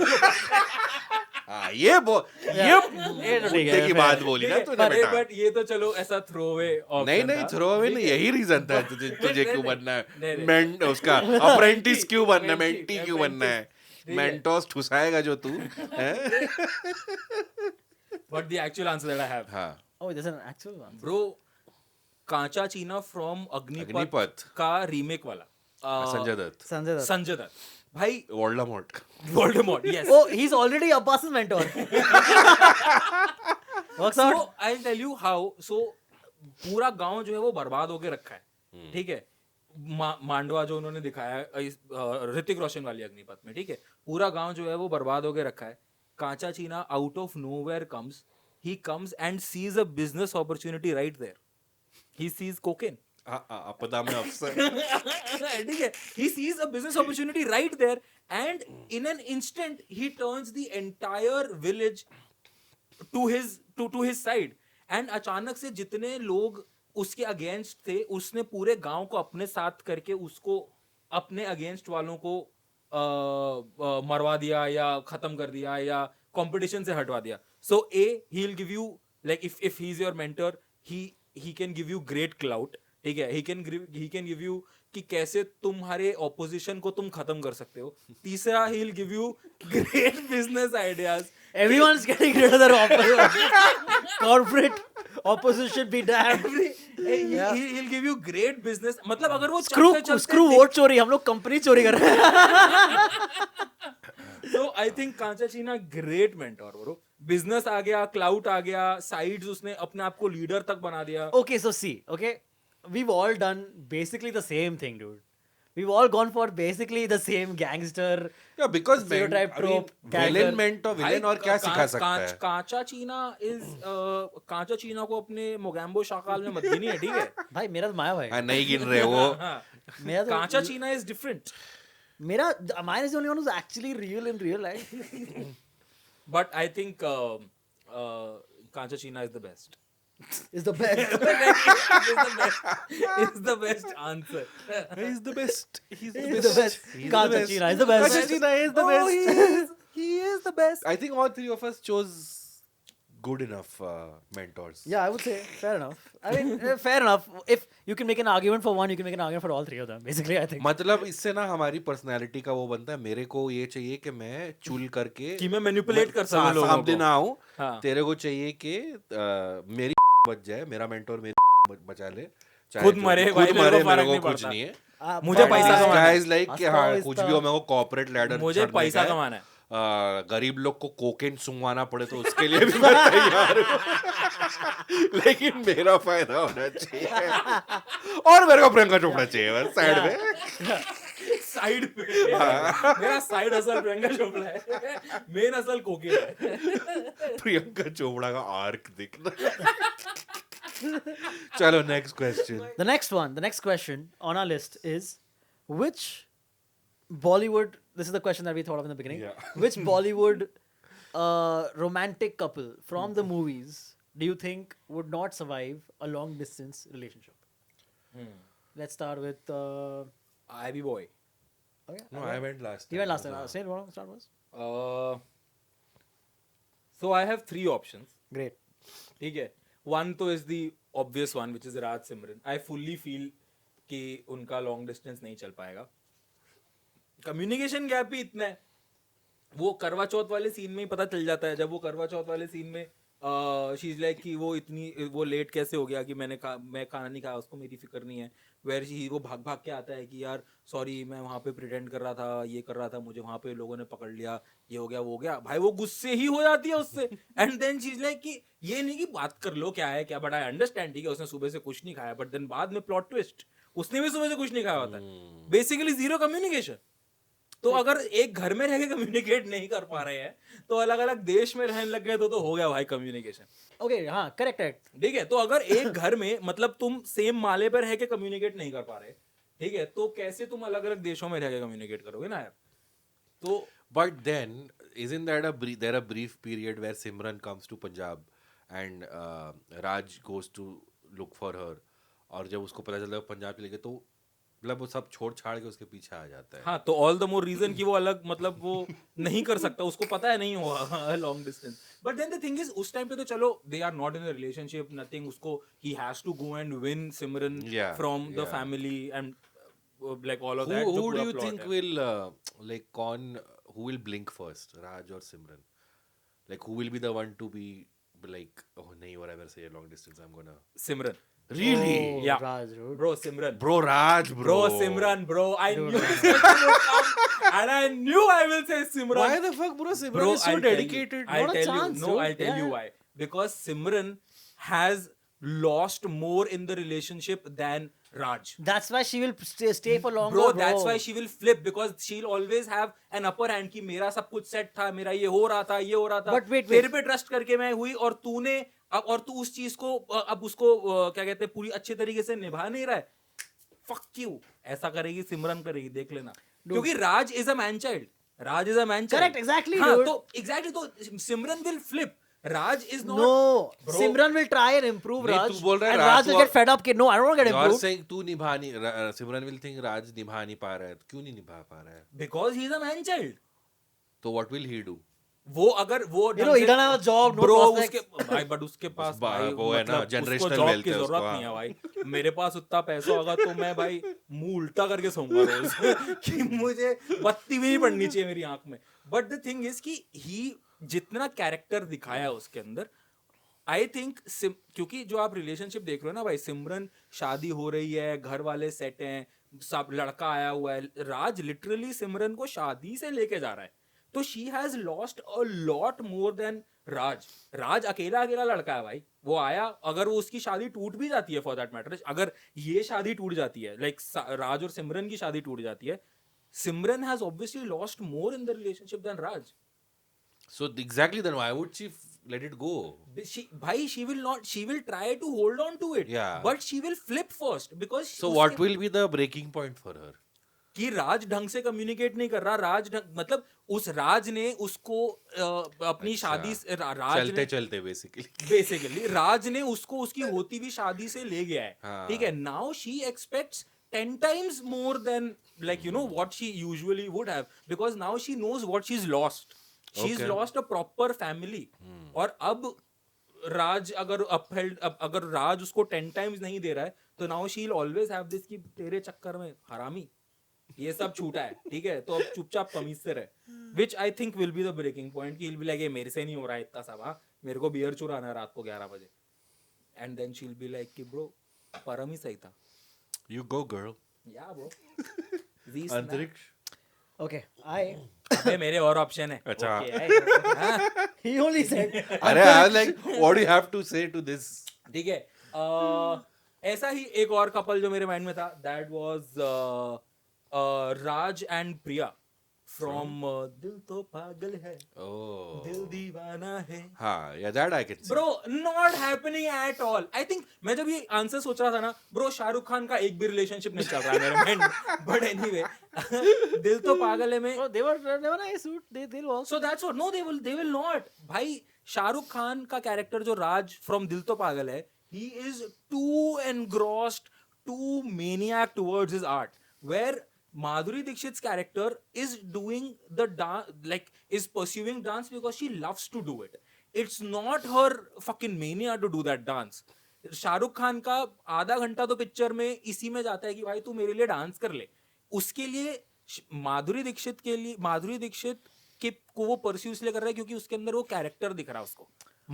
हाँ, ये मुद्दे की बात बोली ना तूने बेटा. बट ये तो चलो ऐसा थ्रो अवे नहीं थ्रो अवे नहीं, यही रीजन था तुझे क्यों बनना है. नहीं. मेंट उसका अप्रेंटिस क्यों बनना है, Mentee, मेंटी क्यों बनना है. ठीक है. मेंटोस ठुसाएगा जो तू हैं? But the actual answer that I have हाँ. oh, there's an actual one. Bro Kancha Cheena from Agnipath. Agnipath का रीमेक वाला संजय दत्त. Sanjay Dutt. संजय दत्त भाई Voldemort. Voldemort yes Oh, he's already Abbas's mentor. Works so out. I tell you how. So पूरा गांव जो है वो बर्बाद होके रखा है. ठीक है. मांडवा जो उन्होंने दिखाया है ऋतिक रोशन वाली अग्निपथ में. ठीक है. पूरा गांव जो है वो बर्बाद होके रखा है. Kancha Cheena out of nowhere comes. He comes and sees a business opportunity right there. He sees cocaine. आपदा में अफसर. ठीक है. He sees a business opportunity right there, and in an instant he turns the entire village to his side. And अचानक से जितने लोग उसके अगेंस्ट थे उसने पूरे गांव को अपने साथ करके उसको अपने अगेंस्ट वालों को मरवा दिया या खत्म कर दिया या कंपटीशन से हटवा दिया. So he will give you, like if he's your mentor, he can give you great clout. ठीक है. he can give you कि कैसे तुम्हारे ऑपोजिशन को तुम खत्म कर सकते हो. तीसरा, he will give you great business ideas. Everyone's getting rid of their corporate opposition. Be damned. he'll give you great business. मतलब अगर वो Screw वोट चोरी. हम लोग कंपनी चोरी कर रहे हैं. So I think कांचा चीना great mentor bro. बिजनेस आ गया, क्लाउड आ गया, साइड्स उसने अपने आप को लीडर तक बना दिया. Okay, so see, okay, we've all done basically the same thing, dude. We've all gone for basically the same gangster. Yeah, because Stereotype trope, villain meant तो villain और क्या सिखा सकता है? कांचा चीना कांचा चीना को अपने मोगैम्बो शाकाल में मत गिनिए, ठीक है? भाई मेरा तो माया भाई. हाँ, नहीं गिन रहे वो. मेरा तो कांचा चीना इज डिफरेंट. मेरा mine is the only one who's actually real in real life. But I think कांचा चीना is the best. Is the best. Is the best answer. He's the best. He's the He's the best. He's the Kancha best. China is the best. Kancha China is the Oh, best. he is the best. I think all three of us chose good enough mentors. Yeah, I would say fair enough. I mean, fair enough. If you can make an argument for one, you can make an argument for all three of them. Basically, I think. मतलब इससे ना हमारी personality का वो बनता है. मेरे को ये चाहिए कि मैं चुल करके कि मैं मैनिपुलेट कर सकूं लोगों सामने को. ना आऊं. हाँ. तेरे को चाहिए कि मेरी बच जाए, मेरा मेंटोर मेरी बचा ले. चाहे खुद जो मरे, भी, भाई, खुद मेरे को मरे, फर्क मेरे नहीं को कुछ पड़ता. नहीं है. मुझे But पैसा this कमाना guy है. is like कि हाँ कुछ भी हो, मेरे को कॉर्पोरेट लैडर मुझे पैसा कमाना है. गरीब लोग को कोकेन सुंघवाना पड़े तो उसके लिए भी मैं तैयार हूँ. लेकिन मेरा फायदा होना चाहिए और मेरे को प्रियंका चोपड़ा चाहिए बस साइड में. साइड पे मेरा साइड असल प्रियंका चोपड़ा है, मेन असल कोकेन है. प्रियंका चोपड़ा का आर्क दिखना. चलो next question. The next question on our list is which Bollywood. This is the question that we thought of in the beginning. Yeah. Which Bollywood romantic couple from the movies do you think would not survive a long distance relationship? Let's start with. Ivy boy. Okay, No, I went last. You went last time. Say what start was. So I have three options. Great. ठीक है. One तो is the obvious one, which is Raj Simran. I fully feel कि उनका long distance नहीं चल पाएगा. Communication gap भी इतना है. वो करवा चौथ वाले सीन में ही पता चल जाता है. जब वो करवा चौथ वाले सीन में शी इज लाइक कि वो लेट कैसे हो गया कि मैं खाना नहीं खाया, उसको मेरी फिक्र नहीं है. वेयर वो भाग भाग के आता है कि यार सॉरी मैं वहाँ पे प्रिटेंड कर रहा था, ये कर रहा था, मुझे वहाँ पे लोगों ने पकड़ लिया, ये हो गया वो हो गया. भाई वो गुस्से ही हो जाती है उससे. And then she is like कि ये नहीं कि बात कर लो क्या है क्या, बट आई अंडरस्टैंड ठीक है उसने सुबह से कुछ नहीं खाया, बट देन बाद में प्लॉट ट्विस्ट उसने भी सुबह से कुछ नहीं खाया होता है. Basically zero communication. तो अगर एक घर में रह के कम्युनिकेट नहीं कर पा रहे हैं तो अलग अलग देश में रहने लग गए तो हो गया भाई कम्युनिकेशन. Okay, हाँ, correct. ठीक है. तो अगर एक घर में मतलब तुम सेम माले पर रह के कम्युनिकेट नहीं कर पा रहे, ठीक है, तो कैसे तुम अलग अलग देशों में रह के कम्युनिकेट करोगे ना यार. तो But then, isn't that there a brief period where Simran comes to Punjab and Raj goes to look for her, और जब उसको पता चलता है पंजाब चले गए तो मतलब वो सब छोड़ छाड़ के उसके पीछे आ जाता है. हाँ, तो ऑल द मोर रीजन कि वो अलग मतलब वो नहीं कर सकता, उसको पता है नहीं हुआ long distance. But then the thing is उस टाइम पे तो चलो they are not in a relationship nothing, उसको ही has to go and win Simran from the family and like all of that. Who do you think will who will blink first, Raj or Simran? Like who will be the one to be like, oh nahi, whatever, say long distance, I'm gonna. Simran. Really? Oh, Yeah. Raj, dude. Bro, Simran. Bro, Raj, bro. Bro, Simran, bro. I knew this question would come and I knew I will say Simran. Why the fuck, bro? Simran Bro, is so I'll tell you. dedicated. I'll Not a tell you. chance, No, dude. I'll tell Yeah. you why. Because Simran has lost more in the relationship than Raj. That's why she will stay for longer, Bro, that's why she will flip because she'll always have an upper hand कि मेरा सब कुछ set था, मेरा ये हो रहा था, ये हो रहा था. But wait. तेरे पे ट्रस्ट करके मैं हुई और तूने और तू उस चीज को अब उसको क्या कहते हैं पूरी अच्छे तरीके से निभा नहीं रहा है. Fuck you. ऐसा करेगी सिमरन करेगी, देख लेना. क्योंकि Raj is a man child. Raj is a man child. Correct, exactly, हाँ, dude. तो exactly तो सिमरन will flip. Raj is not. No, Bro. Simran will try and improve नहीं, Raj, तू बोल रहा है and Raj Raj will को- get fed up. कि no, I don't want to get You're improved. saying तू निभा नहीं, Simran will think Raj निभा नहीं पा रहा है, क्यों नहीं निभा पा रहा है? Because he is a man child. तो what will he do? वो अगर वो You know, he doesn't have a job, no bro prospects. उसके भाई बट उसके पास बा- भाई वो है ना, मतलब generational उसको जॉब wealth की है जरूरत उसको, नहीं है हाँ। भाई मेरे पास उतना पैसा होगा तो मैं भाई मुंह उल्टा करके सोऊंगा रोज कि मुझे बत्ती भी नहीं पड़नी चाहिए मेरी आंख में बट द थिंग इज कि ही जितना कैरेक्टर दिखाया उसके अंदर आई थिंक क्योंकि जो आप रिलेशनशिप देख रहे हो ना भाई सिमरन शादी हो रही है घर वाले सेट हैं सब लड़का आया हुआ है राज लिटरली सिमरन को शादी से लेके जा रहा है तो she has lost a lot more than Raj Raj अकेला अकेला लड़का है भाई वो आया अगर वो उसकी शादी टूट भी जाती है फॉर दैट मैटर अगर ये शादी टूट जाती है लाइक राज और सिमरन की शादी टूट जाती है Simran has obviously lost more in the relationship than Raj So exactly, then why would she let it go? she will not she will try to hold on to it Yeah. but she will flip first because So what will be the breaking point for her? कि राज ढंग से communicate नहीं कर रहा मतलब उस राज ने उसको अपनी अच्छा। शादी राज चलते ने चलते बेसिकली राज ने उसको उसकी होती हुई शादी से ले गया है हाँ। ठीक है now she aspects 10 times more than like you know what she usually would have because now she knows what she's lost she's Okay. lost a proper family और अब राज अगर अगर राज उसको 10 times नहीं दे रहा है तो now she'll always have this कि तेरे चक्कर में हरामी ये सब छूटा है ठीक है तो अब चुपचाप कमीज से रहे which I think will be the breaking point कि विल बी लाइक मेरे से नहीं हो रहा है इतना सब हाँ मेरे को बियर चुराना है रात को 11 बजे and then she will be like कि ब्रो परम ही सही था You go, girl. या ब्रो अंतरिक्ष. Okay, I. अबे मेरे और ऑप्शन है अच्छा. हाँ, He only said. अरे I was like, what do you have to say to this? ठीक है ऐसा ही एक और कपल जो मेरे माइंड में था that was Raj and Priya from दिल तो पागल है Oh. दिल दीवाना है हाँ, yeah, that I can see. Bro not happening at all I think मैं जब ये आंसर सोच रहा था ना ब्रो शाहरुख खान का एक भी रिलेशनशिप नहीं चल रहा है मेरे माइंड बट एनीवे दिल तो पागल है में Oh, they were nice. They'll work. So that's what no they will not भाई शाहरुख खान का कैरेक्टर जो राज फ्रॉम दिल To Pagal Hai he is too engrossed too maniac towards his art where Madhuri Dixit's character is doing the dance, like is pursuing dance because she loves to do it. It's not her fucking mania to do that dance. Shahrukh Khan का आधा घंटा तो picture में इसी में जाता है कि भाई तू मेरे लिए डांस कर ले उसके लिए माधुरी दीक्षित के को वो परस्यू इसलिए कर रहा है क्योंकि उसके अंदर वो कैरेक्टर दिख रहा है उसको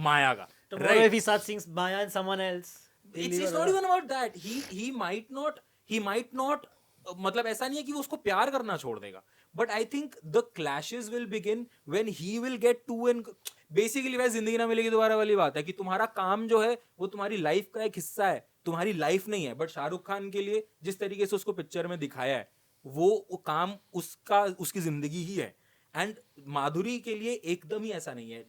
माया का Tomorrow if he starts seeing Maya and someone else. It's not even about that. He might not मतलब ऐसा नहीं है कि वो उसको प्यार करना छोड़ देगा but I think the clashes will begin when he will get to and basically वह जिंदगी ना मिलेगी दोबारा वाली बात है कि तुम्हारा काम जो है वो तुम्हारी लाइफ का एक हिस्सा है तुम्हारी लाइफ नहीं है बट शाहरुख खान के लिए जिस तरीके से उसको पिक्चर में दिखाया है वो काम उसकी जिंदगी ही है एंड माधुरी के लिए एकदम ही ऐसा नहीं है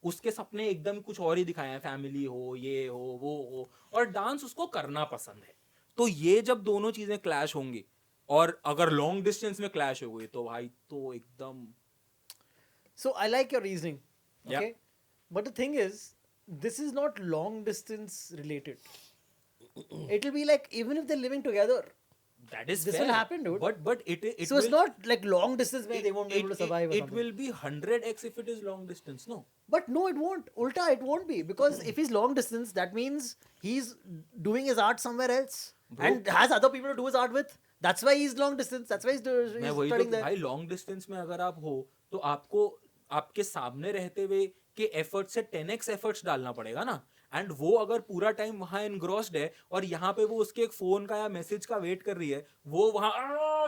उसके सपने एकदम कुछ और ही दिखाए हैं फैमिली हो ये हो वो हो और डांस उसको करना पसंद है तो ये जब दोनों चीजें क्लैश होंगी और अगर लॉन्ग डिस्टेंस में क्लैश हो गई तो भाई तो एकदम So I like your reasoning. Yeah. Okay. But the thing is, this is not long distance related. It will be like even if they're living together. that is This fair. will happen, dude. but it So it's not like long distance where they won't be able to survive. Or it something. will be 100x if it is long distance no But no, it won't. Ulta, it won't be because if he's long distance, that means he's doing his art somewhere else and has other people to do his art with. That's why he's long distance. That's why he's मैं वही studying तो there. भाई long distance में अगर आप हो तो आपको आपके सामने रहते हुए के एफर्ट से 10x एफर्ट्स डालना पड़ेगा ना एंड वो अगर पूरा टाइम वहां एनग्रॉस्ड है और यहाँ पे वो उसके एक फोन का या मैसेज का वेट कर रही है वो वहां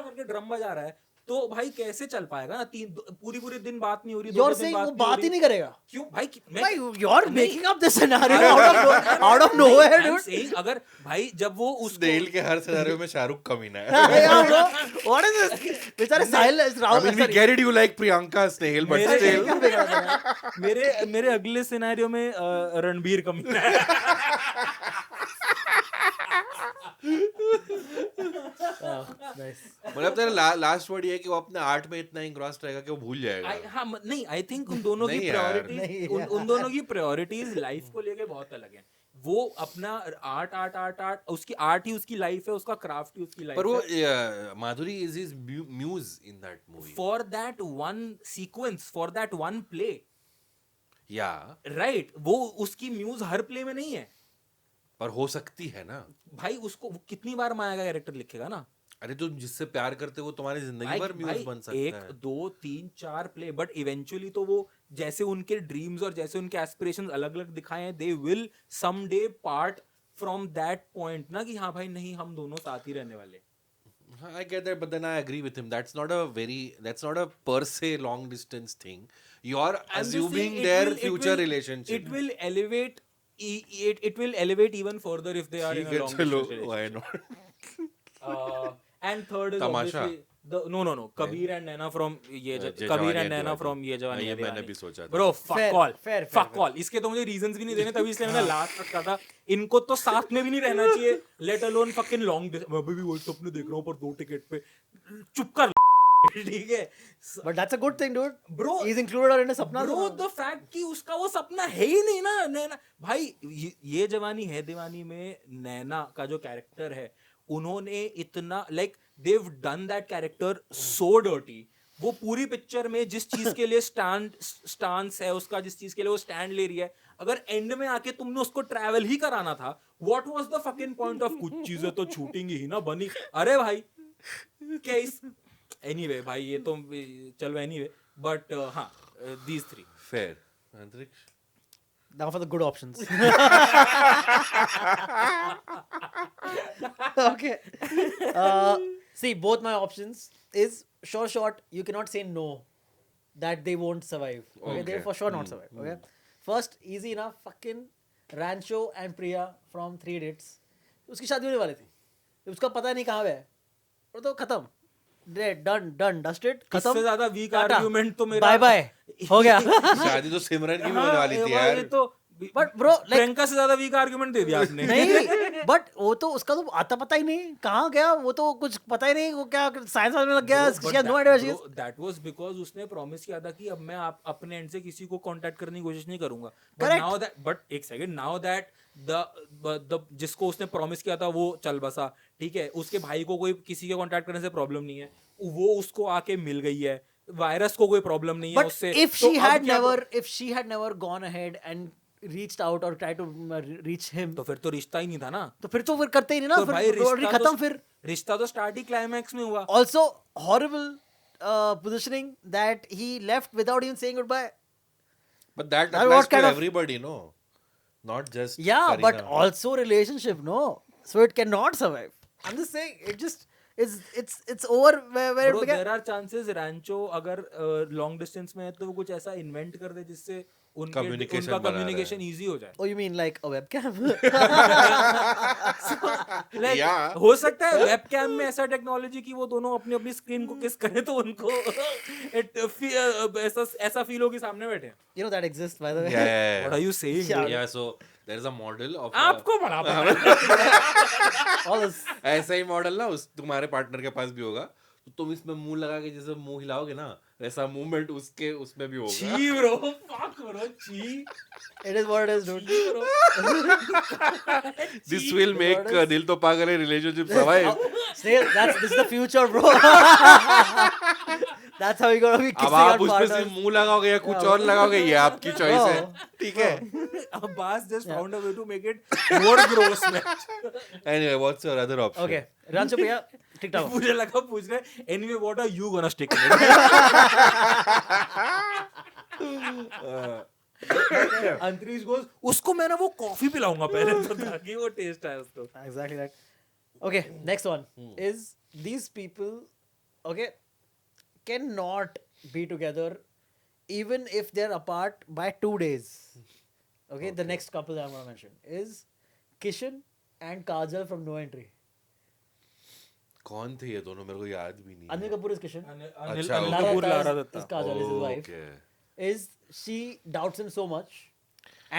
करके ड्रम बजा रहा है तो भाई कैसे चल पाएगा ना पूरी दिन बात नहीं हो रही You're saying वो बात ही नहीं करेगा. क्यों भाई Why you're making up this scenario out of nowhere, I'm dude? saying अगर भाई जब वो उस Snail के हर सिनेरियो में शाहरुख कमीना है. Yeah, bro. What is this? बेचारे silence. I mean, we get it. You like Priyanka Snail, but मेरे- still. मेरे अगले सिनेरियो में रणबीर कमीना है Nice. मतलब तेरा लास्ट वर्ड ये है कि वो अपने आर्ट में इतना इंग्रॉस्ड रहेगा कि वो भूल जाएगा. हाँ नहीं आई थिंक उन दोनों की नहीं यार. प्रायोरिटीज उन दोनों की प्रायोरिटीज लाइफ को लेके बहुत अलग हैं वो अपना आर्ट उसकी आर्ट ही उसकी लाइफ है, उसका क्राफ्ट ही उसकी लाइफ पर वो है. Madhuri is his muse in that movie. For that one sequence, for that one play, या right? वो उसकी म्यूज हर प्ले में नहीं है पर हो सकती है ना. भाई. उसको वो कितनी बार माया का कैरेक्टर लिखेगा ना अरे तुम जिससे प्यार करते हो वो तुम्हारी जिंदगी भाई. भर म्यूज बन सकता एक है. 2 3 4 प्ले, बट इवेंचुअली तो वो जैसे उनके ड्रीम्स और जैसे उनके एस्पिरेशंस अलग अलग दिखाए हैं, they will someday part from that point ना, कि हाँ भाई नहीं हम दोनों साथ ही रहने वाले. I get that, but then I agree with him. That's not a per se long distance thing. You're I'm just assuming saying their it future will- relationship. It will elevate. It will elevate even further if they are in ठीक a है, long चलो, distance why relationship. not? And third is Tamasha? obviously no. Kabir and Naina from Jai Kabir Jawani and Naina Hai from Ye Jawani ये Hai मैंने Diwani. भी सोचा था. Bro, fuck Fair, all. fair, Fuck fair. all. इसके तो मुझे reasons भी नहीं देने, तभी इसलिए मैंने last रखा था. इनको तो साथ में भी नहीं रहना चाहिए, let alone fucking long distance. मैं अभी भी वर्ल्ड कप में देख रहा हूँ पर 2 टिकट पे. चुप कर. ठीक है. But that's a good thing, dude. Bro, He's included in a sapna. Bro, the fact कि उसका वो सपना है ही नहीं ना. नैना भाई, ये जवानी है दीवानी में नैना का जो कैरेक्टर है, उन्होंने इतना like they've done that character so dirty. वो पूरी पिक्चर में जिस चीज के लिए स्टांस है उसका, जिस चीज के लिए वो स्टैंड ले रही है, अगर एंड में आके तुमने उसको ट्रैवल ही कराना था, what was the fucking point of कुछ चीजें तो छूटेंगी ही ना बनी. अरे भाई क्या इस एनीवे भाई ये तो चलो एनीवे, बट हाँ दीज 3 Fair. अंतरिक्ष. Now for the good options. Okay. See, both my options is short. You cannot say no that they won't survive. Okay, they Okay. for sure not survive. Okay. First, easy enough. Fucking Rancho and Priya from 3 Idiots. उसकी शादी होने वाली थी. उसका पता नहीं कहाँ है. और तो खत्म. Done, dusted. खत्म. इससे ज्यादा वीक टाटा. आर्गुमेंट तो मेरा Bye bye. हो गया. शादी तो सिमरन की भी होने वाली थी यार. ये तो But bro, like प्रियंका से ज्यादा वीक आर्गुमेंट दे दिया आपने. नहीं, बट वो तो उसका तो आता पता ही नहीं कहाँ गया, वो तो कुछ पता ही नहीं, वो क्या साइंस में लग गया. She has no idea where she is. That was because उसने प्रॉमिस किया था कि अब मैं अपने एंड से किसी को कांटेक्ट करने की कोशिश नहीं करूंगा. Correct. बट एक सेकंड, नाउ दैट द जिसको उसने प्रॉमिस किया था वो चल बसा, ठीक है, उसके भाई को कोई किसी के कांटेक्ट करने से प्रॉब्लम नहीं है, वो उसको आके मिल गई है, वायरस को कोई प्रॉब्लम नहीं है But उससे. if तो she अब had क्या- never gone ahead and reached out or tried to reach him, तो फिर तो रिश्ता ही नहीं था ना. तो फिर करते ही नहीं ना. तो भाई फिर already खत्म. फिर रिश्ता तो स्टार्ट ही क्लाइमैक्स में हुआ. also horrible positioning that he left without even saying goodbye. But that Now applies what to kind of- everybody, no? Not just Yeah, but Kareena. also relationship, no. So it cannot survive. I'm just saying, it just it's over where Bro, it began. there are chances रैंचो अगर long distance में है तो वो कुछ ऐसा invent कर दे जिससे उनका Communication बना रहे. कम्युनिकेशन इजी हो जाए. Oh, you mean like a webcam? Like, Yeah. हो सकता है वेबकैम में ऐसा टेक्नोलॉजी कि वो दोनों अपनी अपनी स्क्रीन को किस करें तो उनको ऐसा फील हो कि सामने बैठे हैं. You know that exists, by the way. Yeah. What are you saying? Yeah. bro? Yeah, so there is a model of आपको बड़ा पता. All this. ऐसा ही मॉडल ना उस तुम्हारे पार्टनर के पास भी होगा, तो तुम इसमें मुंह लगा के जैसे मुंह हिलाओगे ना, वैसा मूवमेंट उसके उसमें भी होगा. छी ब्रो, fuck ब्रो, छी It is what it is, dude. Bro. This will make दिल तो पागल है relationship survive. Still, this is the future, bro. That's how you're gonna be अब kissing आप our उसमें से partners. मुंह लगाओगे या कुछ और लगाओगे, ये आपकी चॉइस है. ठीक है. Abbas just found a way to make it more gross. man. Anyway, what's your other option? Okay, Rancho भैया, TikTok. मुझे लगा पूछ रहे anyway what are you gonna stick in it? Antariksh goes उसको मैं ना वो कॉफी पिलाऊंगा पहले तो ताकि वो टेस्ट आए उसको. Exactly that. Okay, next one is these people, okay, cannot be together even if they're apart by 2 days. Okay, the next couple that I'm gonna mention is Kishan and Kajal from No Entry. कौन थे ये दोनों, मेरे को याद भी नहीं. Anil Kapoor is Kishan. Anil अच्छा, Anil okay. Kapoor Lara Lara is Dutta. Kajal, is his wife. Okay. Is she doubts him so much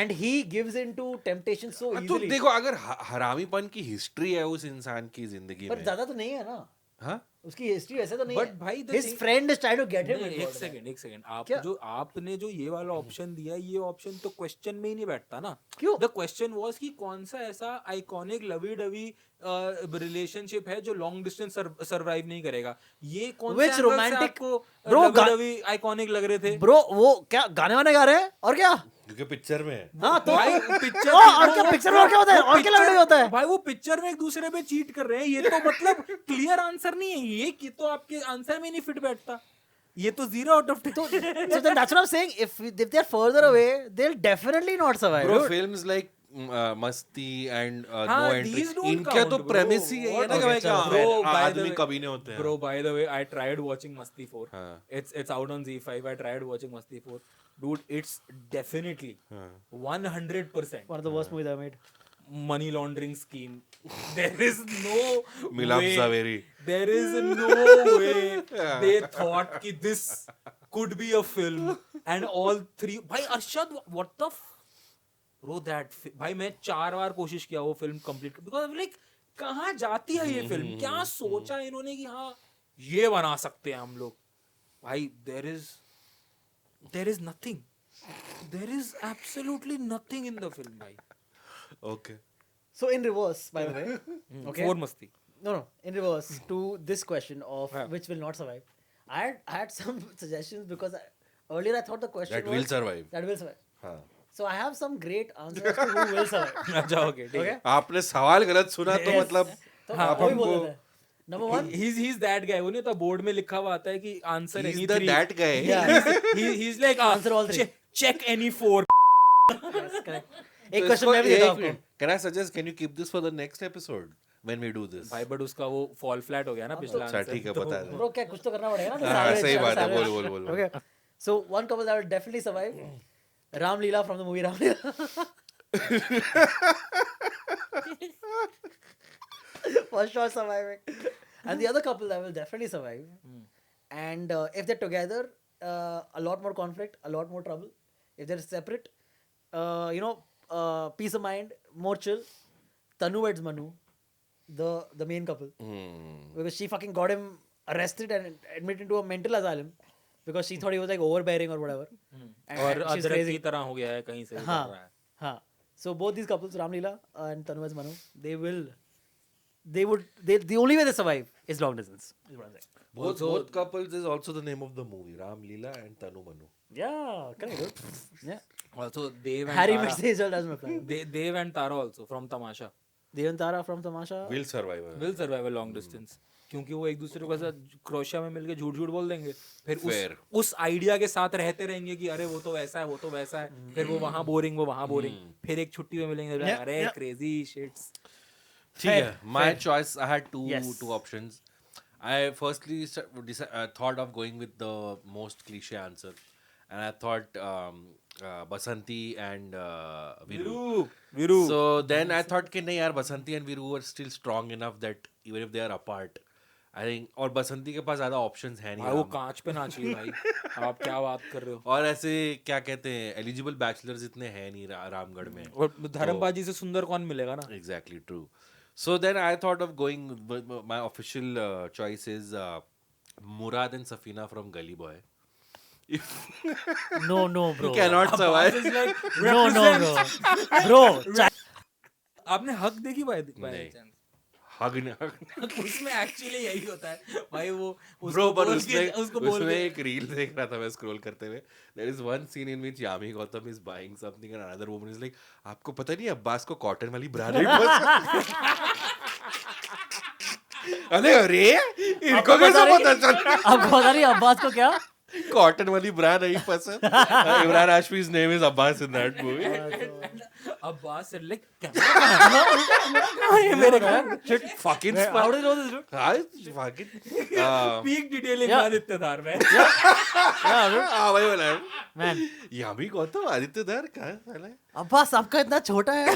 and he gives into temptation so तो easily. देखो, अगर हरामीपन की हिस्ट्री है उस इंसान की जिंदगी पर में, ज्यादा तो नहीं है ना. हाँ उसकी हिस्ट्री वैसे तो नहीं But है भाई, the his thing- friend is trying to get him नहीं, एक सेकंड क्या? आपने जो ये वाला ऑप्शन दिया, ये ऑप्शन तो क्वेश्चन में ही नहीं बैठता ना. क्यों? द क्वेश्चन वाज कि कौन सा ऐसा आइकॉनिक लवी डवी रिलेशनशिप है जो लॉन्ग डिस्टेंस सर्वाइव नहीं करेगा. ये कौन Which से angle से romantic- आपको Bro, लवी डवी आइकॉनिक लग रहे थे? ब्रो वो क्या गाने वाने गा रहे हैं और क्या क्योंकि पिक्चर में है हाँ तो भाई पिक्चर और क्या पिक्चर में और क्या होता है और क्या लड़ाई होता है भाई वो पिक्चर में एक दूसरे पे चीट कर रहे हैं. ये तो मतलब क्लियर आंसर नहीं है. ये तो आपके आंसर में नहीं फिट बैठता. ये तो 0 out of 10. So then that's what I'm saying. If they're further away, they'll definitely not survive. Bro dude. Films like मस्ती एंड नो हाँ, एंट्री these don't इनका count, तो bro. प्रेमिस ही यही है ना कि Okay, भाई चलो. Bro, by the आदमी way- कभी नहीं होते हैं Bro, by the way, I tried watching Masti 4. हाँ. It's out on Z5. I tried watching Masti 4. Dude, it's definitely 100% One of the worst movies I made. money laundering scheme. There is no Milap way. Zaveri. There is no way they thought कि this could be a film and all three. भाई Arshad, what the bro भाई मैं 4 बार कोशिश किया वो film complete because like कहाँ जाती है ये फिल्म. क्या सोचा इन्होंने कि हाँ ये बना सकते हैं हम लोग. भाई there is nothing. There is absolutely nothing in the film भाई. Okay So in reverse, by the way. Okay. 4 मस्ती. No, in reverse to this question of Yeah. which will not survive. I had some suggestions because earlier I thought the question that was will survive that will survive. हाँ So I have some great answers to who will survive. अच्छा okay ठीक है. Okay. आपने सवाल गलत सुना तो Yes. मतलब तो आप वही बोल हमको देते हैं. Number one. He's that guy. वो नहीं होता बोर्ड में लिखा हुआ आता है कि answer he's any the 3. that guy Yeah. He's like Answer all 3. check any 4. Yes, correct. एक क्वेश्चन मैं भी देता हूँ आपको. Can I suggest can you keep this for the next episode when we do this? भाई but उसका वो fall flat हो गया ना पिछला अच्छा आंसर. ठीक है बता दे Bro, क्या कुछ तो करना पड़ेगा ना. हाँ Salvage, सही बात है salvage. बोल बोल बोल Okay. So one couple that will definitely survive. Ram Leela from the movie Ram Leela. For sure surviving. And the other couple that will definitely survive. And if they're together, a lot more conflict, a lot more trouble. If they're separate, peace of mind, more chill. Tanu weds Manu, the main couple. Because she fucking got him arrested and admitted into a mental asylum because she thought he was like overbearing or whatever. और And she's अदरक की crazy. तरह हो गया है कहीं से भी कर हाँ रहा है. हाँ. So both these couples, Ram Leela and Tanu weds Manu, the only way they survive is long distance. Is what I'm saying. both couples is also the name of the movie Ram Leela and Tanu Manu Yeah, correct. Dude. Yeah. Also Dev and Harry Tara. met Sejal doesn't apply. Dev and Tara also from Tamasha Dev and Tara from Tamasha. will survive will survive a long distance. क्योंकि वो एक दूसरे के साथ crochet में मिलके झूठ झूठ बोल देंगे. फिर Fair. उस आइडिया के साथ रहते रहेंगे कि अरे वो तो वैसा है वो तो वैसा है. फिर वो वहाँ बोरिंग वो वहाँ बोरिंग. फिर एक छुट्टी में मिलेंगे. Yeah, अरे yeah. Crazy sheets. ठीक है my choice I had Yes. two options I firstly thought of going with the most cliche answer and I thought Basanti and Viru. Viru. So then I thought कि नहीं यार बसंती and Viru were still strong enough that even if they are apart I think और बसंती के पास ज़्यादा options है भाई वो नहीं कांच पे नाची भाई. आप क्या बात कर रहे हो. और ऐसे क्या कहते हैं eligible bachelors इतने हैं नहीं रामगढ़ में और धर्मबाजी से सुंदर कौन मिलेगा ना. Exactly true. So then I thought of going. My official choice is Murad and Safina from Gully Boy. No, bro. You cannot survive. No, bro. Bro, आपने हक देखी भाई नहीं. Hug उसमें एक्चुअली यही होता है भाई. वो Bro, but उसको बोल उसमें के एक reel देख रहा था मैं scroll करते हुए. There is one scene in which Yami Gautam is buying something and another woman is like, आपको पता नहीं अब्बास को कॉटन वाली ब्रा नहीं पसंद. अरे इनको कैसे पता चला अब बता रही अब्बास को क्या? कॉटन वाली ब्रा नहीं पसंद. Imran हाशमी's name is Abbas in that movie. Abbas से लाइक क्या मेरे घर Shit, fucking How smart. do you know this, dude? fucking peak detailing Yeah. Aditya Dhar में. Yeah, dude. वही बोला है. Man, यामी गौतम आदित्य धर कहाँ साला है? अब्बास आपका इतना छोटा है.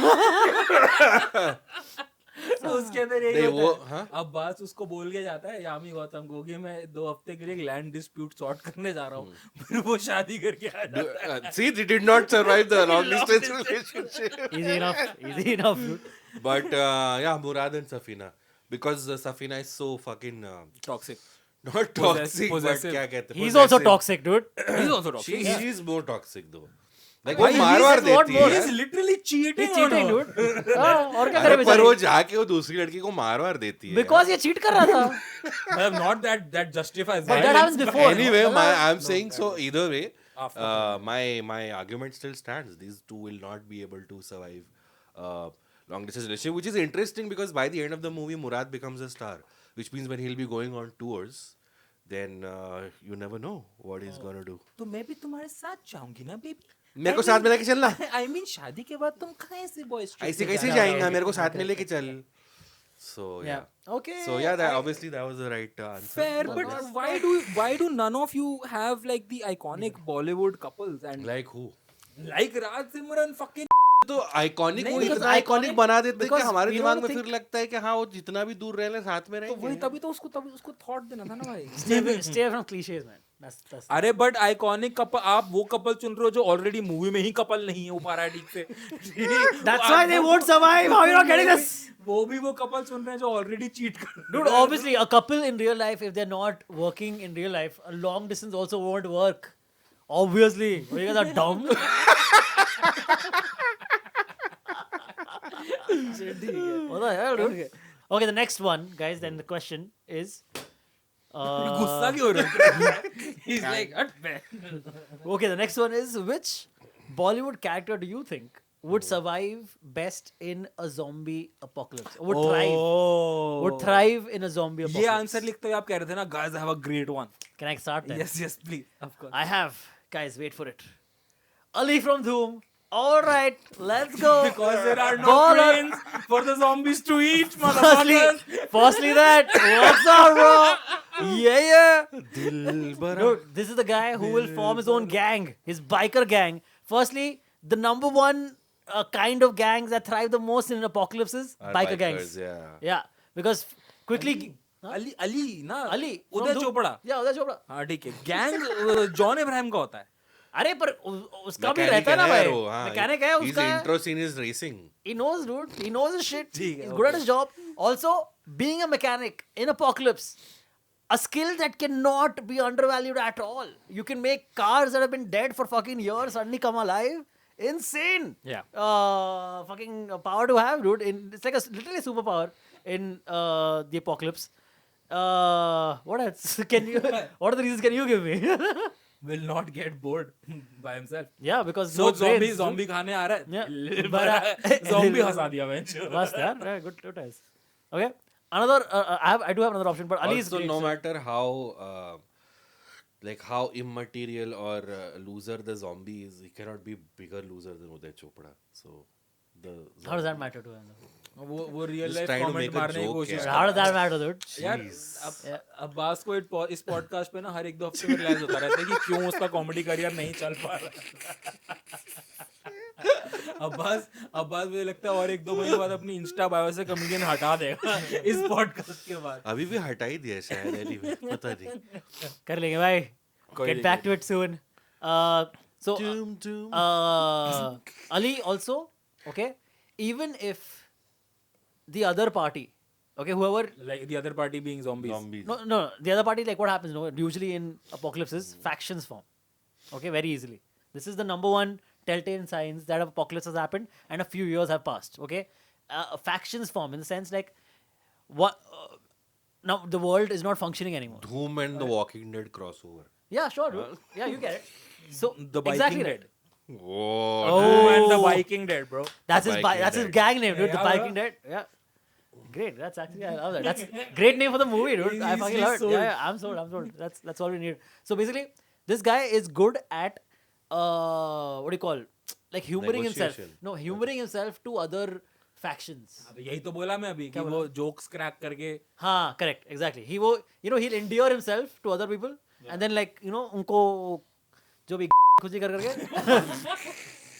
तो उसके अंदर यही नहीं, होता वो, है. हाँ? अब्बास उसको बोल के जाता है यामी गौतम को कि मैं 2 हफ्ते के लिए एक लैंड डिस्प्यूट सॉर्ट करने जा रहा हूँ. फिर वो शादी करके आ जाता है. See, they did not survive the long distance relationship. Easy enough, dude. But yeah, Murad and Safina. because Safina is so fucking Toxic. not toxic, but possessive. क्या कहते हैं? He's also Possessive. toxic, dude. He's also toxic. She's more toxic though. Like Why? वो मार He's a lot देती more. है. He's literally cheating. He's cheating, on her. dude. हाँ, और क्या अरे करे पर वो बेचारी? जाके वो दूसरी लड़की को मार देती है. Because ये cheat कर रहा था. Not that justifies. But that violence, happens before. Anyway, मतलब- I'm saying so either way. After. My argument still stands. These two will not be able to survive long distance relationship, which is interesting because by the end of the movie, Murad becomes a star, which means when he'll be going on tours, then you never know what he's gonna do. तो मैं भी तुम्हारे साथ जाऊंगी ना baby. मेरे को साथ में लेके चलना. I mean शादी के बाद तुम कैसे बॉयज ऐसे कैसे जाएंगे? मेरे को साथ में लेके चल. So yeah. Okay. So yeah, that obviously that was the right answer. Fair, but why do none of you have like the iconic Bollywood couples and Like who? like Raj Simran fucking तो iconic नहीं, वो because इतना iconic बना देते हैं कि because हमारे we दिमाग don't में think- फिर लगता है कि हाँ वो जितना भी दूर रह ले साथ में तो रहेंगे. वही तभी उसको थॉट देना था ना भाई. stay from cliches, man. That's अरे बट आइकॉनिक कपल आप वो कपल चुन रहे हो जो ऑलरेडी मूवी में ही कपल नहीं है वो पा रहा है ठीक से. That's why they won't survive. How are you not getting this? वो भी वो कपल चुन रहे हैं जो ऑलरेडी चीट कर रहे हैं. Dude, obviously, a couple in real life, if they're not working in real life, a long distance also won't work. Obviously. You guys are dumb. What the hell, dude? Okay, the next one, guys, then the question is... गुस्सा क्यों हो रहा है? He's like हट बे. Okay, the next one is, which Bollywood character do you think would survive best in a zombie apocalypse? Would thrive in a zombie apocalypse? ये answer लिखते हुए आप कह रहे थे ना guys I have a great one. Can I start then? Yes please of course. I have. Guys, wait for it. Ali from Dhoom. All right, let's go. Because there are no Baller. brains for the zombies to eat, Firstly, motherfuckers. firstly that. What's up, bro? Yeah. दिलबरा. Dude, this is the guy who will form his own gang, his biker gang. Firstly, the number one kind of gangs that thrive the most in apocalypses, Are biker bikers, gangs. yeah. Yeah, because quickly. Huh? Ali ना Ali. from Uday Dhoom. Chopra. Yeah, Uday Chopra. हाँ ठीक है. Gang John Ibrahim का होता है. अरे पर उसका भी Mechanic रहता है ना है भाई. वो, हाँ. मैकेनिक है His उसका. intro scene is racing. He knows, dude. He knows his shit. ठीक है, He's good at okay. his job. Also, being a mechanic in apocalypse, a skill that cannot be undervalued at all. You can make cars that have been dead for fucking years suddenly come alive. Insane. Yeah. Fucking power to have, dude. It's like literally a superpower in the apocalypse. What else? What are the reasons can you give me? Will not get bored by himself. Yeah, because So no brains, zombie dude. खाने आ रहा है. Yeah. Zombie हंसा दिया मैं. Must, yeah. Yeah, good times. Okay. Another, I do have another option, but Ali is Also, great. no so- matter how like how immaterial or loser the zombie is, he cannot be bigger loser than Uday Chopra. So the How does that matter to him? वो real Just life trying to comment make a मारने की joke, कोशिश yeah. कर How does that matter, dude? यार अब्बास को इस podcast पे ना हर एक दो हफ्ते में रियलाइज होता रहता है कि क्यों उसका कॉमेडी करियर नहीं चल पा रहा. अब्बास मुझे लगता है और एक दो महीने बाद अपनी इंस्टा बायो से कमेडियन हटा देगा इस पॉडकास्ट के बाद. अभी भी हटा ही दिया शायद. Anyway, पता नहीं. कर लेंगे भाई. कोई Get नहीं. back to it soon. So, Doom, doom. Ali also, okay, even if the other party, okay, whoever, Like the other party being zombies. Zombies. no, the other party, like what happens, no, usually in apocalypses, factions form, okay, very easily. This is the number one telltale signs that apocalypse has happened and a few years have passed, okay. Factions form in the sense like, what, now the world is not functioning anymore. Doom and the Walking Dead crossover. Yeah, sure, dude. Yeah, you get it. So, The Viking exactly Dead. right. Whoa. Oh, and the Oh. Viking Dead, bro. That's The his Viking that's his Dead. gang name, dude. Yeah, the Viking Dead. Yeah. Great. That's actually I love that. That's great name for the movie, dude. I He's- fucking he's love it. sold. Yeah, I'm sold. That's all we need. So basically, this guy is good at what do you call? Like humoring himself. Negotiation. No, humoring himself to other factions. अब यही तो बोला मैं अभी कि वो jokes crack करके हाँ, correct, exactly. He'll endear himself to other people, and then like उनको जो भी खुशी कर करके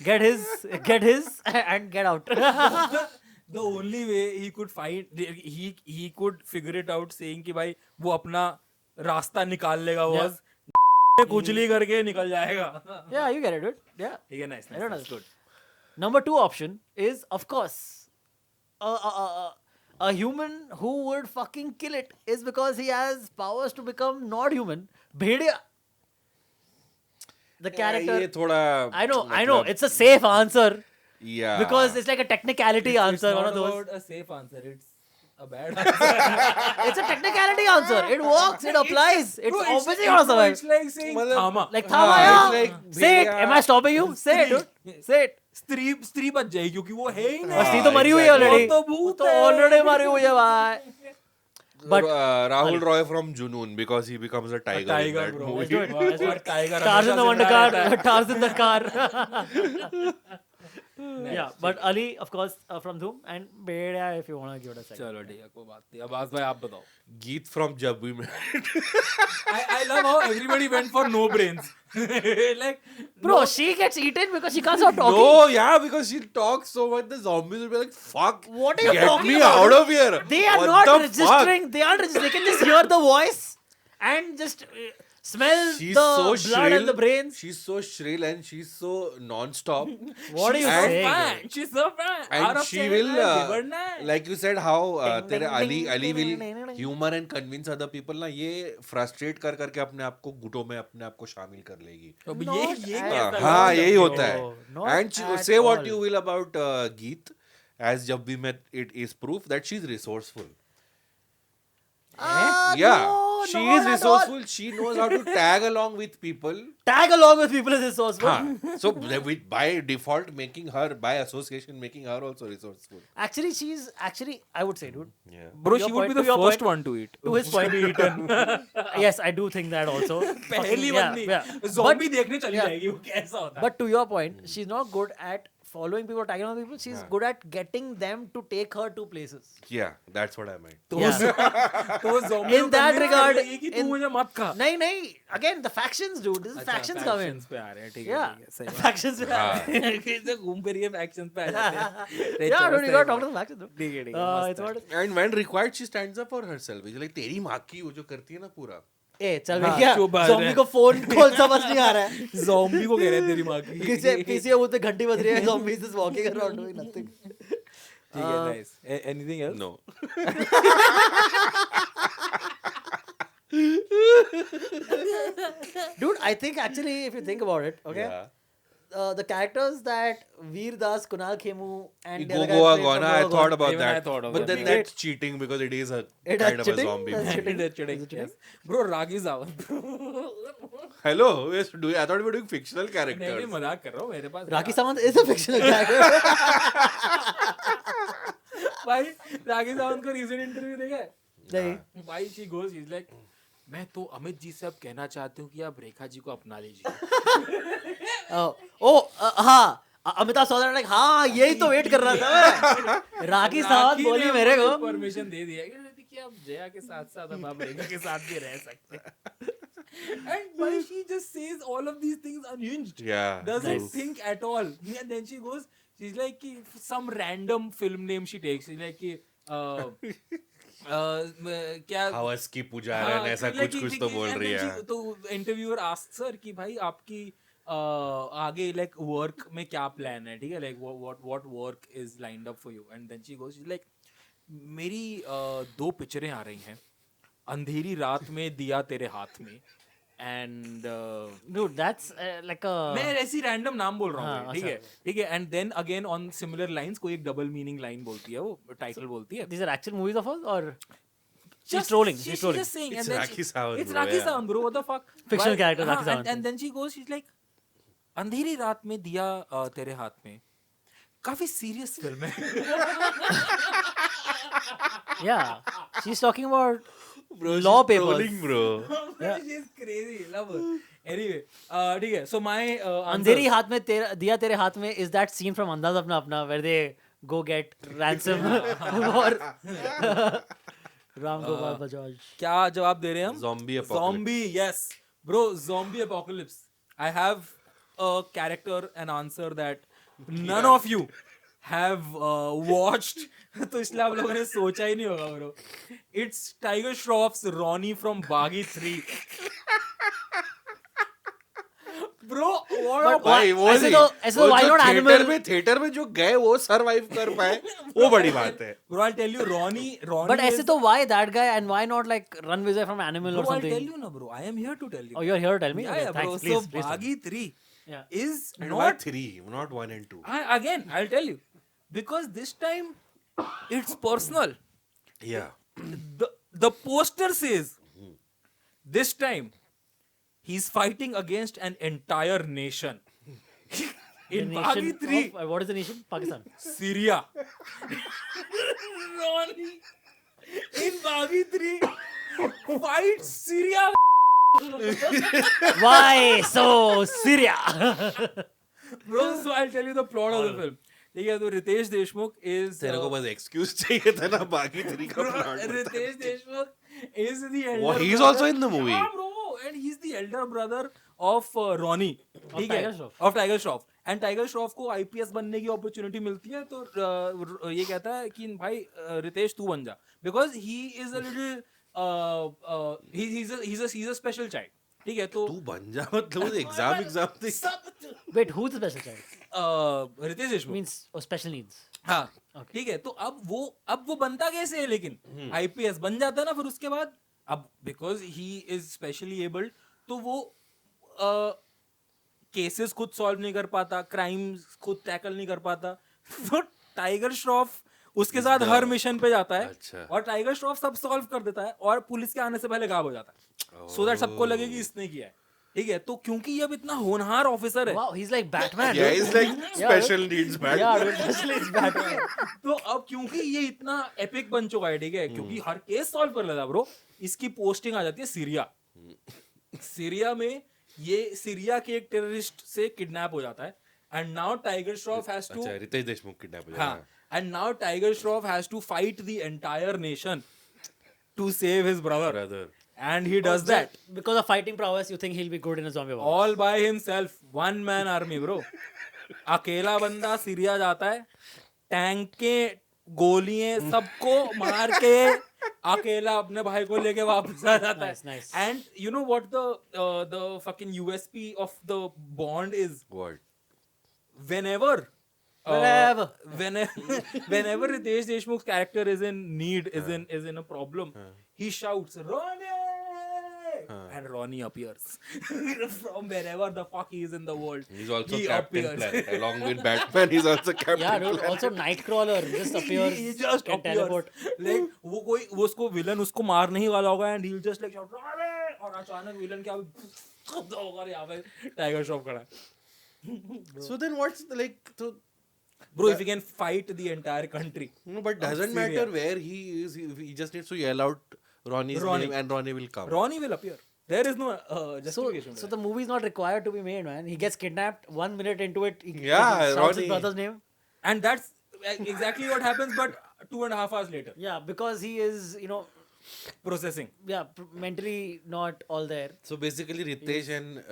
get his and get out. the only way he could find he could figure it out saying कि भाई वो अपना रास्ता निकाल लेगा was कुचली करके निकल जाएगा. Yeah, you get it, dude. Yeah. ठीक है, nice. I don't know. That's good. Number 2 option is, of course, a human who would fucking kill it is because he has powers to become not human. Bhediya. The character. ये थोड़ा I know. मतलब- It's a safe answer Yeah. because it's like a technicality answer. One of those. about a safe answer. It's a bad answer. It's a technicality answer. It works. It applies. It's Bro, obviously gonna survive. It's like saying मतलब- Thama. Like हाँ, Thama, it's yeah. like Say it. Bhediya. Am I stopping you? Say it, dude. Say it. स्त्री बच जाएगी क्योंकि वो है ही और नहीं. स्त्री तो मरी हुई है exactly. ऑलरेडी. वो तो भूत तो है. ऑलरेडी मरी हुई है भाई. But Rahul Roy from Junoon because he becomes a tiger. in Tiger, that bro. movie. Let's do it. Let's do it. Tiger Tarzan the हमेशा Wonder जिंदा Car. रहता है. Tarzan the car. Yeah, but Ali, of course, from Dhoom and Bhediya, if you want to give it a second. चलो ठीक है, कोई बात नहीं. अब आज भाई आप बताओ. Geet from Jab We Met. I love how everybody went for no brains. Like Bro, she gets eaten because she can't stop talking. No, yeah, because she talks so much, the zombies will be like, "Fuck, What are you get talking me about? out of here." They are What not the registering. They aren't registering. They can just hear the voice and just smell She's the so blood shrill. and the brains. She's so shrill and she's so non-stop. What are you so saying? fine. She's so fine. Out And of she 10, will, give her 9. like you said, how Ding, तेरे ding, Ali ding, Ali ding, will ding, ding. humor and convince other people ना ये frustrate कर करके अपने आप को गुटों में अपने आप को शामिल कर लेगी. अब Not ये at कैसा all. हाँ लगा? यही होता है. No, not And at say what all. you will about Geet, as Jab We Met, it is proof that she's resourceful. Yeah, no, she not is at resourceful. She knows how to tag along with people. Tag along with people is resourceful. हाँ, so by default making her, by association making her also resourceful. Actually, I would say, dude. Yeah. Bro, Your she would point- be the to your first point- one to eat. To his point. Yes, I do think that also. पहली Yeah, बंदी yeah. zombie देखने चली yeah. जाएगी वो कैसा होता है. But to your point, she's not good at following people, tagging along people. She's good at getting them to take her to places. Yeah, that's what I meant. तो Yeah. तो zombie In को that convince regard, कर देगी कि तू in- मुझे मत खा. नहीं. Again, the factions, dude. This is factions come in. Factions पे आ रहे हैं, ठीक है, Yeah, ठीक है, सही बात. factions. कैसे घूम फिर ये factions पे आ जाते हैं. Yeah, dude, you सही gotta talk बात. to the factions, dude. ठीक है, ठीक है, It's मस्त what. And when required, she stands up for herself. It's like तेरी माँ की वो जो करती है ना पूरा. ए चल हाँ, भैया चुप आ zombie रहे को फोन कॉल समझ नहीं आ रहा है. है. Zombie को कह रहे हैं तेरी माँ की. पीछे वो तो घंटी बज रही है. Zombie is just walking around doing nothing. ठीक है, nice. Anything else? No. Dude, I think actually, if you think about it, okay, Yeah. the characters that Veer Das, Kunal Khemu, and the other guy Goa played from Gona, I Goa thought Gone. about Even I that. thought of But that. then that's cheating because it is a It kind is of a cheating? zombie That's movie. cheating. That's cheating, yes. Bro, Ragi Zawant, bro. Hello, I thought we were doing fictional नहीं characters. मजाक कर रहा हूँ मेरे पास. Rakhi Sawant is a fictional character. भाई रागी सावंत का recent interview देखा है? नहीं. भाई she goes, she's like, मैं तो अमित जी से अब कहना चाहती हूँ कि आप रेखा जी को अपना लीजिए. हाँ. अमिताभ सौदागर लाइक हाँ यही तो वेट कर रहा था मैं. राखी सावंत बोली मेरे को. परमिशन दे दिया कि आप जया के साथ साथ अब आप रेखा के साथ भी रह सकते हैं. And why she just says all of these things unhinged. Yeah. Doesn't true. think at all. And then she goes, she's like कि some random film name she takes. She's like कि क्या हवस की पुजारन ऐसा कुछ तो बोल रही है. तो इंटरव्यूअर आस्क्स हर कि भाई आपकी आगे लाइक वर्क में क्या प्लान है, ठीक है, like what work is lined up for you. And then she goes like मेरी 2 पिक्चरें आ रही हैं, अंधेरी रात में दिया तेरे हाथ में and Dude, that's like a. मैं ऐसी रैंडम नाम बोल रहा हाँ, हूँ, ठीक है, ठीक है. And then again on similar lines कोई एक डबल मीनिंग लाइन बोलती है, वो टाइटल बोलती है. These are actual movies of hers or she's trolling. She's trolling. just saying. It's And then Rakhi Sawant, It's bro, Rakhi yeah. Sawant, bro. What the fuck? Fictional Why- character, हाँ, Rakhi Sawant. And then she goes, she's like, अंधेरी रात में दिया तेरे हाथ में काफी serious film है. Yeah, she's talking about Bro, law she's papers. trolling, bro. She's crazy. Love her. Anyway, ठीक है. So my अंधेरी हाथ में तेरा दिया तेरे हाथ में is that scene from अंदाज अपना अपना where they go get ransom for Ram Gopal Bajaj. क्या जवाब दे रहे हैं हम? Zombie apocalypse. Zombie, yes, bro. Zombie apocalypse. I have a character and answer that none of you have watched. तो इसलिए आप लोगों ने सोचा ही नहीं होगा, bro. It's Tiger Shroff's Ronnie from Baghi 3. Bro, But भाई why- वो ऐसे नहीं, तो वो why जो not animal? थिएटर में जो गए वो सरवाइव कर पाए वो बड़ी बात है. Bro, I'll tell you, Ronnie But ऐसे is- तो why that guy and why not like Ranveer from Animal Bro, or I'll something? tell you na, bro. I am here to tell you. Oh, you're here to tell me? Yeah, Okay, yeah, thanks. bro. Please, So please tell me. Baghi 3 Yeah. is And why not 3, not 1 and 2? again, I'll tell you. Because this time it's personal. Yeah. The poster says this time he's fighting against an entire nation. The In nation Baghi 3, of- what is the nation? Pakistan. Syria. Ronnie, in Baghi 3, fight Syria. Why so Syria? Bro, so I'll tell you the plot of the film. ठीक है, तो Ritesh Deshmukh is तेरे को बस excuse चाहिए था ना बाकी 3 का plot. Ritesh Deshmukh is the elder Well, he's brother. also in the movie. Yeah, bro, and he's the elder brother of Ronnie. ठीक है? Tiger Shroff. Of Tiger Shroff. And Tiger Shroff को IPS बनने की opportunity मिलती है तो ये कहता है कि भाई रितेश तू बन जा, because he is a little he's a special child. ठीक है, तो तू बन जा मतलब एग्जाम दे. Wait, who's the special child? Riteish Deshmukh Means special needs. हाँ ठीक है, तो अब वो बनता कैसे है, लेकिन आईपीएस बन जाता है ना फिर उसके बाद. अब because he is specially abled तो वो केसेस खुद सॉल्व नहीं कर पाता, क्राइम्स खुद टैकल नहीं कर पाता. तो टाइगर श्रॉफ उसके साथ हर मिशन पे जाता है. अच्छा. और टाइगर श्रॉफ सब सॉल्व कर देता है और पुलिस के आने से पहले गायब हो जाता है, सो दैट सबको लगे कि इसने किया है. ठीक है, तो क्योंकि ये अब इतना होनहार ऑफिसर है Wow, he's like Batman. Yeah, dude. he's like special needs Yeah, Batman. dude, special needs Batman. तो अब क्योंकि ये इतना एपिक बन चुका है, ठीक है, क्योंकि हर केस सॉल्व कर लेता ब्रो, इसकी पोस्टिंग आ जाती है सीरिया. सीरिया में ये सीरिया के एक टेररिस्ट से किडनैप हो जाता है. And now Tiger Shroff has to अच्छा रितेश देशमुख किडनैप हो हाँ, जाता and now Tiger Shroff has to fight the entire nation to save his brother, brother. And he does that Because of fighting prowess, you think he'll be good in a zombie war? All by himself, one man army bro. अकेला बंदा Syria जाता है, tank के गोलियां सबको मार के अकेला अपने भाई को लेके वापस आ जाता है. Nice, nice. And you know what the fucking USP of the bond is, What? whenever Whenever. whenever Ritesh Deshmukh's character is in need, is in a problem, he shouts Ronnie, and Ronnie appears from wherever the fuck he is in the world. He's also He Captain appears. Planet. Along with Batman, he's also Captain Yeah, dude. Planet. Also, Nightcrawler just appears. He just can appears. teleport. Like वो उसको villain उसको मारने ही वाला होगा and he'll just like shout Ronnie, और अचानक villain क्या होगा, यहाँ पे टाइगर श्रॉफ खड़ा है. So then what's like so Bro, if he can fight the entire country. no, but doesn't Syria. matter where he is. He just needs to yell out Ronnie's Ronnie. name and Ronnie will come. Ronnie will appear. There is no So, justification. so the movie is not required to be made, man. He gets kidnapped. 1 minute into it, he Yeah, shouts Ronnie. his brother's name. And that's exactly what happens, but 2.5 hours later. Yeah, because he is, Processing. mentally not all there. So basically, Ritesh and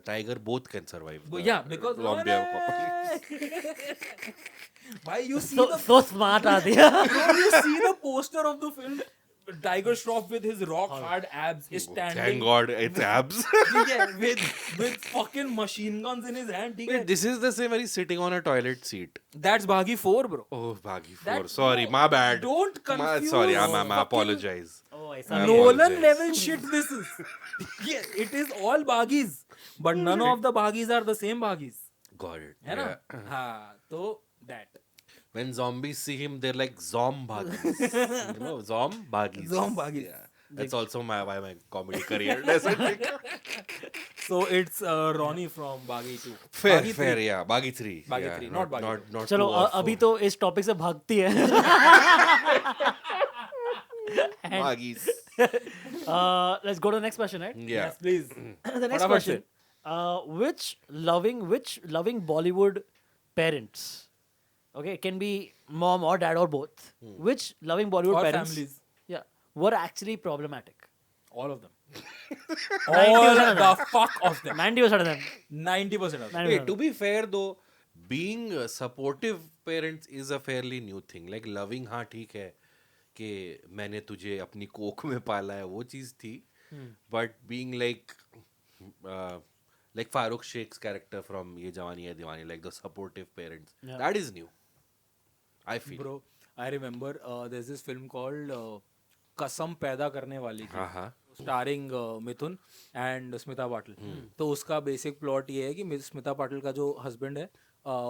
Tiger both can survive. But the, yeah, because zombie apocalypse. Why you see So, the so smart are they? bro, you see the poster of the film? Tiger Shroff with his rock hard abs is standing. Thank God, it's abs. ठीक है, with fucking machine guns in his hand. ठीक है. Wait, this is the same where he's sitting on a toilet seat. That's Baghi 4, bro. Oh, Baghi 4. That- Sorry, no, my bad. don't confuse Sorry, I fucking- apologize. Oh, I I saw Nolan apologize. level shit this is. Yeah, it is all Baghis, but none of the Baghis are the same Baghis. Got it. है ना? Yeah. हाँ, तो that. When zombies see him, they're like Zombagis. You know, Zombagis. Zombagis. Yeah. That's also why my comedy career doesn't make So it's Ronnie from Baghi 2. Fair, Baghi fair, 3. yeah. Baghi 3. Baghi yeah, 3, not Baghi not चलो 2 or अभी 4. तो इस topic से भागती है. Bagis. Let's go to the next question, right? Yeah. Yes, please. The next फटाफट question. से. Which loving Bollywood parents, okay, can be mom or dad or both. Which loving Bollywood Or parents, families. yeah, were actually problematic? All of them. 90% All of them. the fuck of them. 90% of them. 90% of them. 90% Wait, of to them. be fair though, being supportive parents is a fairly new thing. Like loving, हाँ ठीक है कि मैंने तुझे अपनी कोख में पाला है वो चीज़ थी. But being like like Farooq Sheikh's character from Ye Jawani Hai Diwani, like the supportive parents. Yeah. That is new. I feel. Bro, I remember there's this film called कसम पैदा करने वाली थी, हाँ. Starring Mithun and Smita Patil. तो उसका basic plot ये है कि स्मिता पाटिल का जो हस्बैंड है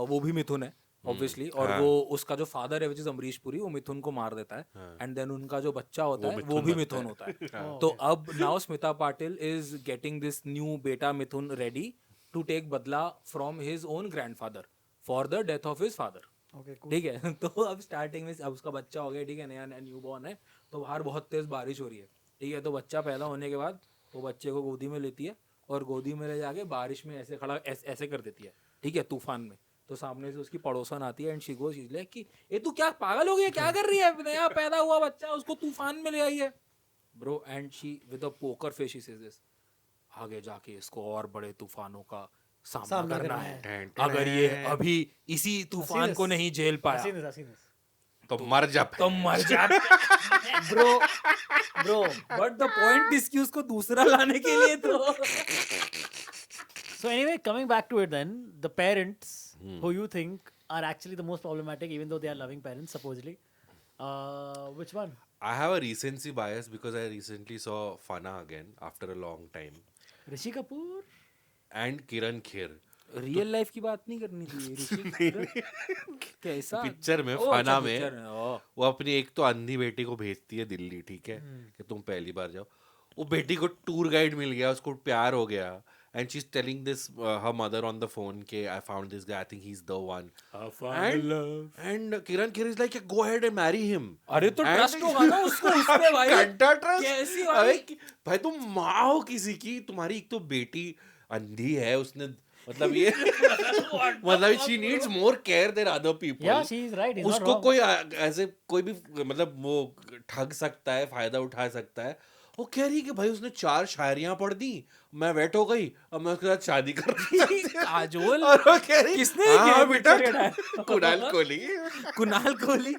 वो भी मिथुन है ऑब्वियसली, और वो उसका जो फादर है विच इज अमरीश पुरी, वो मिथुन को मार देता है, एंड देन उनका जो बच्चा होता है वो भी मिथुन होता है. तो अब now Smita Patil is getting this new बेटा मिथुन रेडी टू टेक बदला from his own grandfather for the death of his father. Okay, cool. ठीक है. तो अब स्टार्टिंग में अब उसका बच्चा हो गया, ठीक है, नया न्यू बॉर्न है, तो बाहर बहुत तेज बारिश हो रही है, ठीक है. तो बच्चा पैदा होने के बाद वो बच्चे को गोदी में लेती है और गोदी में ले जाके बारिश में ऐसे खड़ा ऐसे कर देती है, ठीक है, तूफान में. तो सामने से उसकी पड़ोसन आती है एंड शी गोस लाइक कि ये तू क्या पागल हो गया, क्या कर रही है, नया पैदा हुआ बच्चा उसको तूफान में ले आई है bro. And she with a poker face she says this, आगे जाके इसको और बड़े तूफानों का सामना करना है, अगर ये अभी इसी तूफान को नहीं झेल पाया I've seen this. तो मर जा. तो मर जा. Bro, but the point is कि उसको दूसरा लाने के लिए तो So anyway, coming back to it then, the parents who you think are actually the most problematic, even though they are loving parents, supposedly. Which one? I have a recency bias because I recently saw Fana again after a long time. Rishi Kapoor? And Kiran Kher. Real life की बात नहीं करनी चाहिए. कैसा picture में ओ, फाना अच्छा, में picture में, ओ. वो अपनी एक तो अंधी बेटी को भेजती है दिल्ली, ठीक है, कि तुम पहली बार जाओ. वो बेटी को टूर गाइड मिल गया, उसको प्यार हो गया, and she is telling this her mother on the phone के I found this guy, I think he is the one. And Kiran Kher is like go ahead and marry him. अरे तो ट्रस्ट होगा ना उसको उस पे भाई. घंटा ट्रस्ट. कैसी अरे भाई तुम माँ हो किसी की, तुम्हारी एक तो बेटी अंधी है, उसने मतलब ये मतलब she needs more care than other people. Yeah, she is right. He's not उसको wrong. कोई ऐसे कोई भी मतलब वो ठग सकता है, फायदा उठा सकता है. वो कह रही कि भाई उसने 4 शायरियां पढ़ दी, मैं वेट हो गई, अब मैं उसके साथ शादी कर रही. काजोल और वो कह रही किसने हाँ ये बेटा picture उठाया? कुणाल कोहली. कुणाल कोहली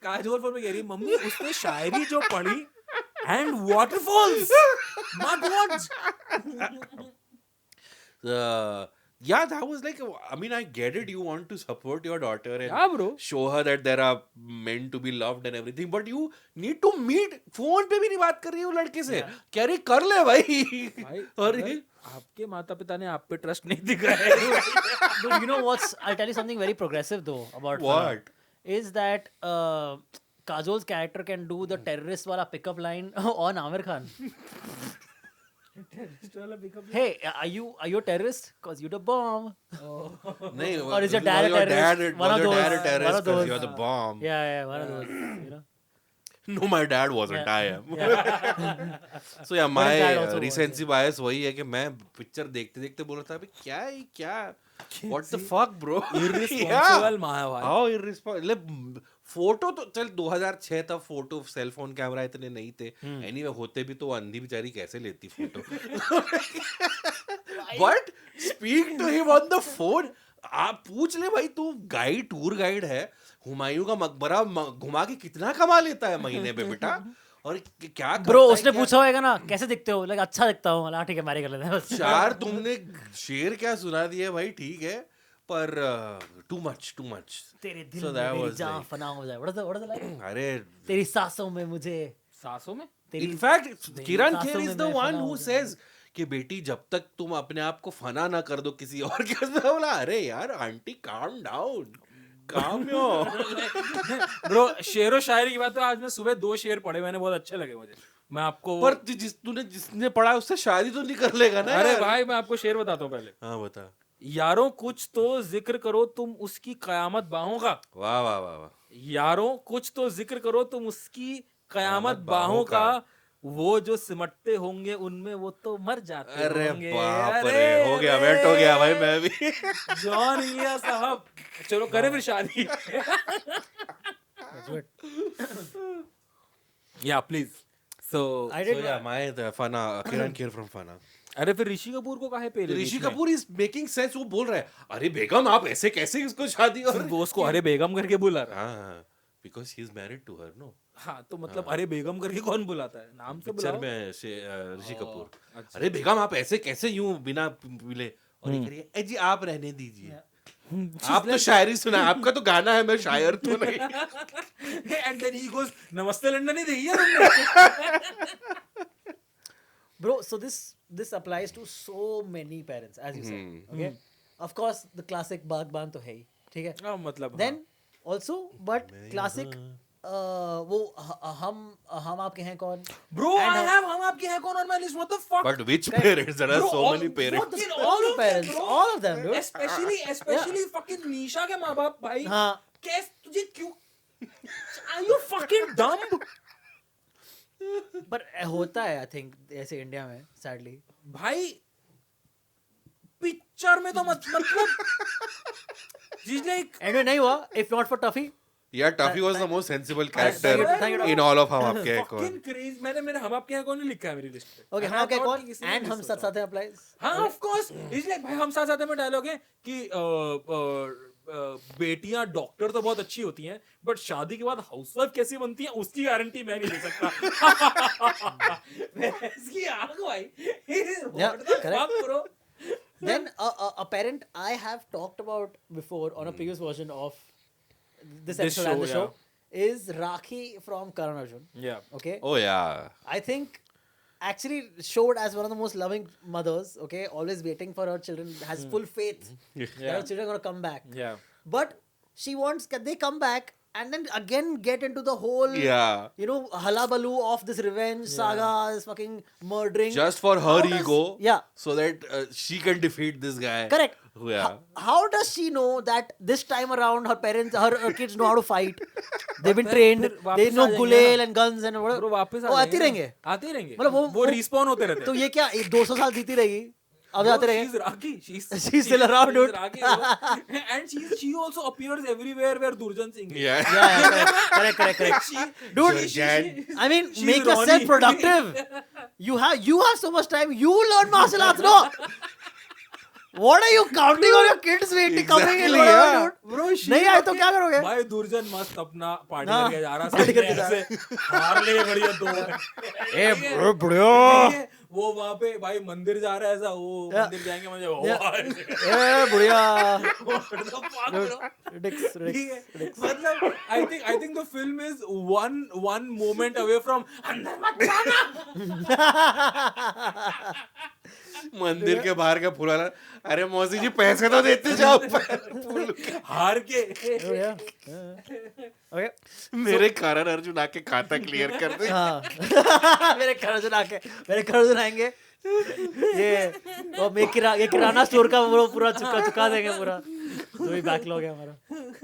काजोल पर कह रही मम्मी उसने शायरी जो पढ़ी and waterfalls mud watch. Yeah, that was like, I mean, I get it. You want to support your daughter and Yeah, bro. show her that there are men to be loved and everything, but you need to meet. Phone पे भी नहीं बात कर रही है वो लड़के से. कह रही कर ले भाई. और आपके माता पिता ने आप पे ट्रस्ट नहीं दिखाया है. Dude, you know what's? I'll tell you something very progressive though about Farah. What? Is that Kajol's character can do the terrorist wala pickup line on Amir Khan. Hey, are you a terrorist? Cause you the bomb. नहीं, Or is your dad a terrorist? One of your dad a those. terrorist One of 'cause those. you're the bomb. Yeah, one of those. You know. No, my dad wasn't. I am. So yeah, But my his dad also was, recency bias वही है कि मैं picture देखते देखते बोल रहा था अभी क्या what the fuck bro. Irresponsible माया भाई. How irresponsible. फोटो तो चल 2006 तक फोटो सेल फोन कैमरा इतने नहीं थे. एनीवे होते भी तो वो अंधी बेचारी कैसे लेती photo. But speak to him on the phone. आप पूछ ले भाई, तू गाइड टूर गाइड है, हुमायूं का मकबरा घुमा के कितना कमा लेता है महीने पे बेटा, और क्या Bro, करता है, उसने क्या- पूछा होगा ना कैसे दिखते हो, like अच्छा दिखता हूँ, मतलब ठीक है मैरी कर लेते हैं बस. 4 तुमने शेर क्या सुना दिया भाई, ठीक है, पर टू मच. तेरे दिल So में that मेरी was जान like- फना हो जाए. What is the line? अरे तेरी सांसों में मुझे सासों में तेरी इनफैक्ट किरण सांसों खेर इज में द मैं वन फना हु हो सेज कि बेटी जब तक तुम अपने आप को फना ना कर दो किसी और के साथ. बोला अरे यार आंटी काम डाउन, काम ब्रो. शेरो शायरी की बात तो आज मैं सुबह 2 शेर पढ़े, मैंने बहुत अच्छे लगे मुझे. मैं आपको पर जिसने पढ़ा उससे शादी तो नहीं कर लेगा ना. अरे यार. भाई मैं आपको शेर बताता हूँ पहले. हाँ बता. यारों कुछ तो जिक्र करो तुम उसकी कयामत बाहों का. वाह वाह वाह वाह. यारों कुछ तो जिक्र करो तुम उसकी कयामत बाहों का. वो जो सिमटते होंगे उनमें वो तो मर जाते अरे होंगे. बाप रे, हो गया वेट हो गया भाई मैं भी. जॉन इलिया साहब. चलो करें फिर शादी. या please. So I did my Fanaa Kiran Kher from Fanaa. अरे फिर ऋषि कपूर को काहे पे Rishi Kapoor is making sense. वो बोल रहा है अरे बेगम आप ऐसे कैसे उसको शादी, और वो उसको अरे बेगम करके बुला रहा. हाँ because he is married to her, no? हाँ तो मतलब अरे बेगम करके कौन बुलाता है, नाम से पिक्चर बुलाओ। में ऋषि कपूर, अच्छा। अरे बेगम आप ऐसे कैसे यूं बिना मिले, और ये करिए ए जी आप रहने दीजिए, आप तो शायरी सुना, आपका तो गाना है, मैं शायर तो नहीं। एंड देन ही गोस नमस्ते लंदन ही देखी है तुमने? Bro, so this applies to so many parents, as you said. Okay, of course the classic बागबान तो है ही, ठीक है. हाँ मतलब Then also, but classic वो हम आपके हैं कौन. ब्रो आई हैव हम आपके हैं कौन on my list, what the fuck? But which parents? There are Bro, so all- many parents. fucking all the of them, parents, bro. all of them, dude. Especially fucking निशा के माँ बाप भाई. हाँ. कैसे तुझे क्यों? Are you fucking dumb? But होता है, I think, ऐसे इंडिया में sadly. भाई पिक्चर में तो मतलब she's like Anyway, नहीं हुआ. If not for Tuffy, Yeah, Tuffy was the most sensible thank character you, in all of हम आपके हैं fucking कौन. crazy. मैंने हम आपके हैं कौन नहीं लिखा है मेरी लिस्ट पे. okay, And हम I आपके हैं thought कौन कि किसी ने and नहीं हम सोचा. साथ साथ हैं applies. हाँ ऑफ कोर्स इसलिए भाई हम साथ साथ में डायलॉग है कि बेटियां डॉक्टर तो बहुत अच्छी होती हैं बट शादी के बाद हाउसवाइफ कैसी बनती हैं उसकी गारंटी मैं नहीं दे सकता. इसकी आंख भाई. Yeah, What the correct. fuck, bro? Then a parent I have talked about before on a previous version of this episode and the show, show is Rakhi from Karan Arjun. Yeah. Okay, Oh yeah. I think actually showed as one of the most loving mothers. Okay, always waiting for her children, has full faith that her children are gonna come back. Yeah. But she wants that they come back and then again get into the whole Yeah. you know hullabaloo of this revenge saga, this fucking murdering. Just for her How does- ego. Yeah. So that she can defeat this guy. Correct. Yeah. How does she know that this time around her parents, her kids know how to fight? They've been trained. फिर वापस They know आ जाएंगे gulel ना। and guns and whatever. Bro, वापस वो आती रहेंगे. आते रहेंगे मतलब वो रिस्पॉन होते रहते तो हैं. ये क्या 200 साल जीती रहेगी? अब आते रहेंगे. She's Rakhi. She's still around, dude. Rakhi, bro. And she also appears everywhere where Durjan Singh is. Yeah. Yeah, correct. Dude, Durjan. I mean, She's make yourself Ronnie. productive. You have so much time. You learn martial arts, no? What are you counting on your kids waiting coming in? Exactly, whatever, yeah. dude? Bro, she नहीं आए तो fucking- क्या करोगे? भाई दुर्जन मस्त अपना party हाँ, करके जा रहा पार्टी करके है जा ऐसे हार्ले बढ़िया दो ए बढ़िया. वो वहाँ पे भाई मंदिर जा रहा है ऐसा वो Yeah. मंदिर जाएंगे मुझे ए बढ़िया. Ridiculous. ठीक है मतलब I think the film is one moment away from अंदर मत जाना. मंदिर के बाहर का फुलाना, अरे मौसी जी पैसे तो देते जाओ. हार के बढ़िया. Okay. मेरे कारण अर्जुन आके खाता क्लियर कर दे. हाँ. मेरे खर्च आएंगे. ये वो ये किराना स्टोर का वो पूरा चुका देंगे पूरा. जो भी बैकलॉग है हमारा.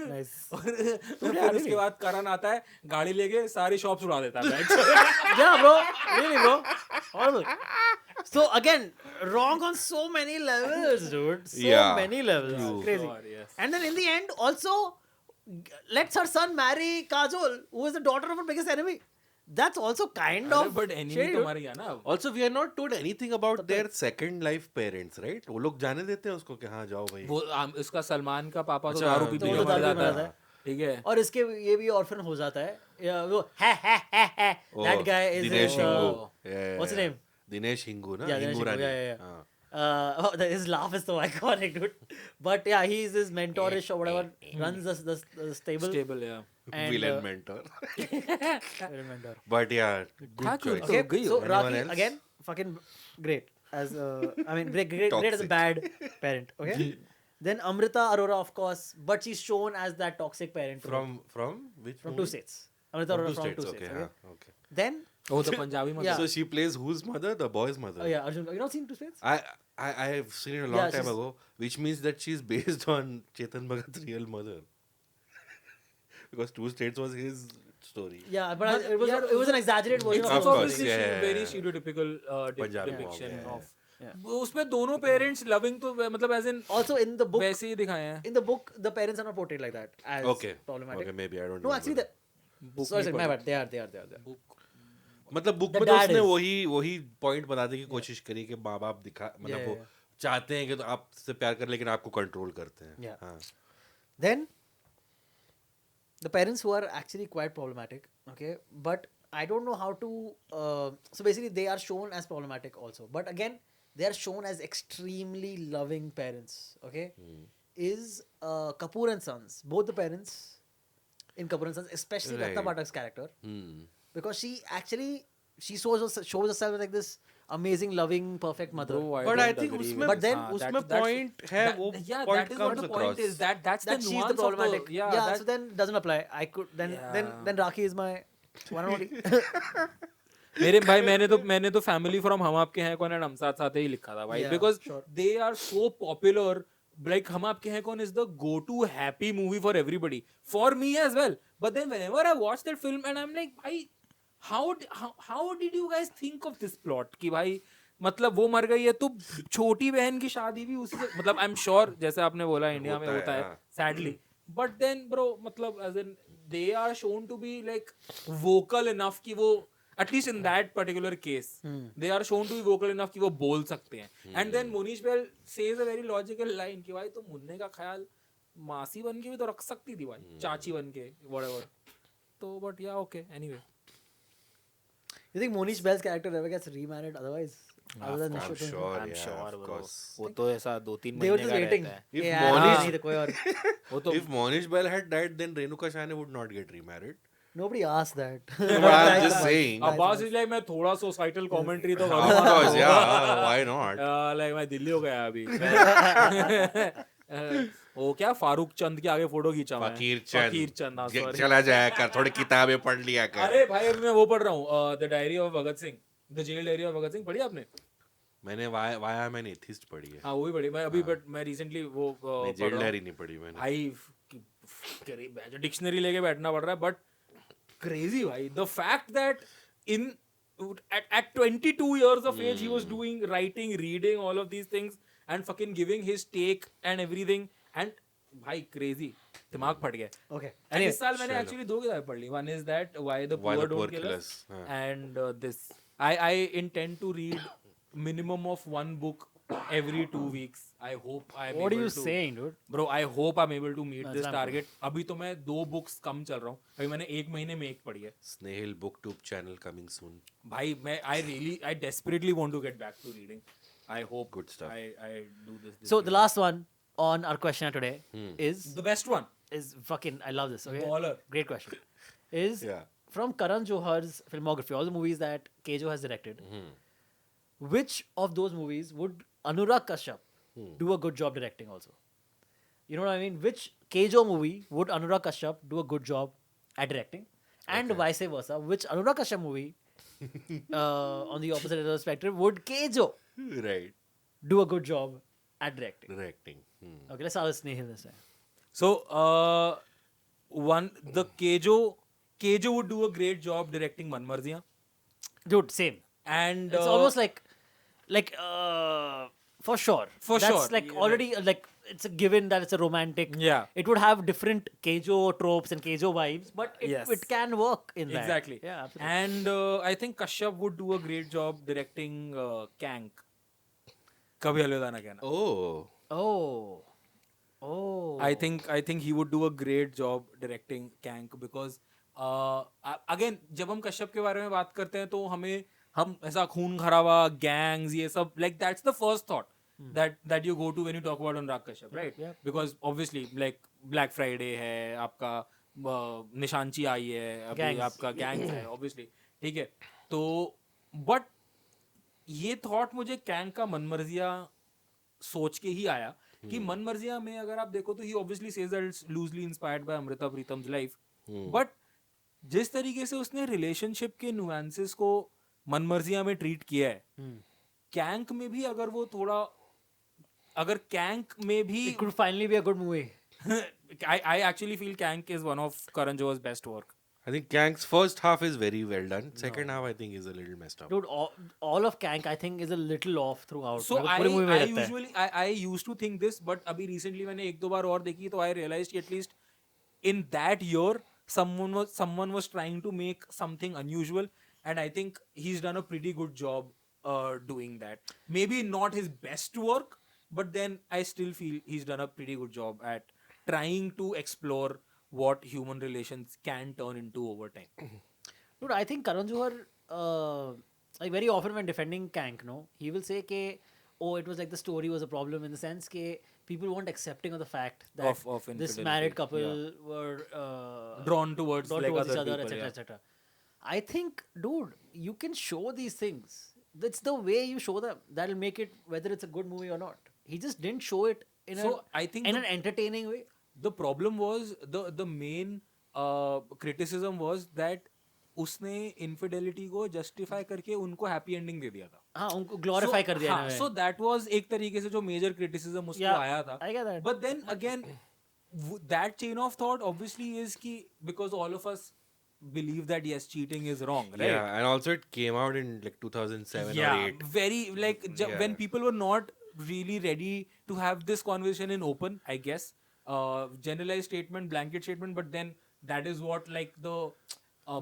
नाइस. तो फिर उसके बाद करण आता है गाड़ी लेके सारी शॉप्स उड़ा देता है. Yeah, bro. Really, bro. Horrible. So again, wrong on so many levels, dude. So Yeah. many levels. True. Crazy. God, yes. And then in the end, also lets her son marry Kajol, who is the daughter of her biggest enemy. That's also kind of. But enemy shady, तो dude. मर गया ना अब. Also, we are not told anything about their second life parents, right? वो लोग जाने देते हैं उसको कि हाँ जाओ भाई. वो इसका सलमान का पापा तो अच्छा, दारू पी तो पी वो के तो मर दारू पी जाता मर है. ठीक है. और इसके ये भी ऑर्फन हो जाता है. या वो है. That guy is Dinesh his, Hingu. what's his name? Dinesh Hingu, na? Yeah, Dinesh Hingu Hingu, Rani. yeah. हाँ. His laugh is so iconic, dude. But yeah, he is his mentorish or whatever, runs the stable. Stable, yeah. And, Villain mentor. mentor. But yeah, good था choice. क्यों? Okay, गई so हो. Anyone Rocky else? again, fucking great as I mean great as a Toxic. bad parent. Okay. Then Amrita Arora, of course, but she's shown as that toxic parent From which from movie? two states. Amrita From Arora two from states. two Okay, states. Okay. हाँ, okay. Then वो तो पंजाबी में. Yeah. So she plays whose mother? The boy's mother. oh yeah, Arjun, you not seen two states? I have seen it a long Yeah, time she's- ago, which means that she's based on Chetan Bhagat's real mother. Because Two States was his story. Yeah, but it was an exaggerated version It's of Of the course, story. yeah. very stereotypical Punjabi depiction mom, yeah. of. Yeah. उसमें दोनों parents loving तो मतलब as in Also in the book, वैसे ही दिखाए हैं. in the book, the parents are not portrayed like that as Okay. problematic. Okay, maybe I don't No, know. actually, sorry, my bad. They are. मतलब book The में तो dad उसने is. वही point बताने की कोशिश करी कि माँ बाप दिखा मतलब Yeah, वो yeah. चाहते हैं कि तो आपसे प्यार कर लेकिन आपको कंट्रोल करते हैं. Yeah. हाँ. Then the parents who are actually quite problematic, okay, but I don't know how to so basically they are shown as problematic also, but again they are shown as extremely loving parents, okay. Is Kapoor and Sons, both the parents in Kapoor and Sons, especially Ratna Right. Pathak's character, Hmm. because she shows herself like this amazing loving perfect mother. Bro, But I don't think agree उसमें with But this. then हाँ, उसमें that's- point है, that- वो yeah, point that is what comes the point across. is. That's that the she's nuance the problematic. of the, yeah, that, so then doesn't apply. I could then Yeah. Rakhi is my one and only. मेरे भाई मैंने तो family from हम आपके हैं कौन and हम साथ साथ ही लिखा था भाई, Yeah, because sure. They are so popular. Like हम आपके हैं कौन is the go-to happy movie for everybody, for me as well. But then whenever I watch that film and I'm like, भाई how did you guys think of this plot कि भाई मतलब वो मर गई है तो छोटी बहन की शादी भी उसी से, मतलब आई एम श्योर जैसे आपने बोला इंडिया में होता है हाँ. sadly, but then bro मतलब as in they are shown to be like vocal enough कि वो at least in that particular case they are shown to be vocal enough कि वो बोल सकते हैं. And then Monish Bell says a very logical line कि भाई तुम मुन्ने का ख्याल मासी बन के भी तो रख सकती थी भाई, चाची बन के whatever. तो but yeah, okay, anyway. You think Monish Bell's character ever gets remarried otherwise? Other than I'm Nishit? sure, I'm yeah, sure of bro. course. वो तो ऐसा 2-3 They were महीने just का waiting. रहता है. If Yeah, Monish- नहीं तो कोई और. वो तो If Monish Bell had died, then Renuka Shane would not get remarried. Nobody asked that. But I'm just saying. Abbas is like मैं थोड़ा सोसाइटल कमेंट्री तो Of course, yeah. Why not? Like मैं दिल्ली हो गया अभी. वो क्या फारूक चंद के आगे फोटो खींचा मैं. फकीर फकीर चंद. चंद, हाँ, sorry. चला जाया कर, थोड़ी किताबें पढ़ लिया कर. अरे भाई अभी मैं वो पढ़ रहा हूँ the diary of Bhagat Singh, the jail diary of Bhagat Singh. पढ़ी आपने? मैंने why I'm an atheist पढ़ी है. हाँ वो भी पढ़ी मैं अभी, बट मैं रिसेंटली वो नहीं, पढ़ जेल रहा डायरी हूँ नहीं पढ़ी मैंने. भाई डिक्शनरी लेके बैठना पड़ रहा है, बट crazy भाई the fact that in at 22 years of age he was doing writing, reading all of these things and fucking giving his take and everything, and भाई crazy दिमाग फट गया. Okay. And Anyway, इस साल मैंने actually 2 किताबें पढ़ ली. One is that Why the Why Poor the Poor Don't Kill Kill Us, Us, हाँ. and this I intend to read minimum of 1 book every 2 weeks. I hope I'm What are able you to, saying, dude? bro, I hope I'm able to meet That's this not target. अभी तो मैं 2 books कम चल रहा हूँ. अभी मैंने 1 महीने में 1 पढ़ी है. Snail BookTube channel coming soon. भाई मैं I desperately want to get back to reading. I hope Good stuff. I do this. so year. the last one on our question today is the best one. fucking, I love this. Okay. Baller. Great question. Is Yeah. from Karan Johar's filmography, all the movies that Kejo has directed. Which of those movies would Anurag Kashyap do a good job directing also? You know what I mean? Which Kejo movie would Anurag Kashyap do a good job at directing? And vice versa, which Anurag Kashyap movie on the opposite end of the spectrum would Kejo Right. do a good job at directing? Directing. Okay, let's start with Snehal this time. So, the Kejo would do a great job directing Manmarziyan. Dude, same. And It's almost like for sure. For That's sure. like Yeah, already like it's a given that it's a romantic. Yeah. It would have different Kejo tropes and Kejo vibes, but Yes. it can work in that. Exactly. Yeah, absolutely. And I think Kashyap would do a great job directing Kank. Kabhi Alvida Na Kehna. Oh. Oh. Oh. I think he would do a great job directing Kank because again जब हम कश्यप के बारे में बात करते हैं तो हम ऐसा खून खराबा gangs ये सब like that's the first thought that you go to when you talk about Anurag Kashyap, right? Yeah. Because obviously like Black Friday है, आपका निशांची आई है, अभी Gangs. आपका gangs है obviously, ठीक है. तो but ये थॉट मुझे कैंग का मनमर्जिया सोच के ही आया कि मनमर्जिया में अगर आप देखो तो he obviously says that it's loosely inspired by Amrita Pritam's life, but जिस तरीके से उसने रिलेशनशिप के नुआंसेस को मनमर्जिया में ट्रीट किया है, कैंक में भी अगर वो थोड़ा अगर कैंक में भी It could finally be a good movie. I actually feel Kank is one of Karan Johar's best work. I think Kank's first half is very well done. Second half, I think, is a little messed up. Dude, all of Kank I think is a little off throughout. So मेरे को पूरी movie में I लगता है. usually I used to think this, but अभी recently मैंने 1-2 बार और देखी तो I realized कि at least in that year someone was trying to make something unusual, and I think he's done a pretty good job doing that. Maybe not his best work, but then I still feel he's done a pretty good job at trying to explore what human relations can turn into over time. Dude, I think Karan Johar, like very often when defending Kank, no, he will say ke, oh, it was like the story was a problem in the sense ke people weren't accepting of the fact that Of this infidelity, married couple yeah. were Drawn towards like each other other, people, etc., yeah. etc. I think, dude, you can show these things. That's the way you show them. That'll make it whether it's a good movie or not. He just didn't show it in So, I think in the- an entertaining way. The problem was the main criticism was that उसने infidelity को justify करके उनको happy ending दे दिया था. हाँ, उनको glorify कर दिया. in a way. So that was एक तरीके से जो major criticism उसको Yeah, आया था. I get that. But then again, that chain of thought obviously is कि because all of us believe that yes, cheating is wrong, right? Yeah, and also it came out in like 2007 or 8. Very like Yeah. when people were not really ready to have this conversation in open, I guess. Generalized statement, blanket statement, but then that is what like the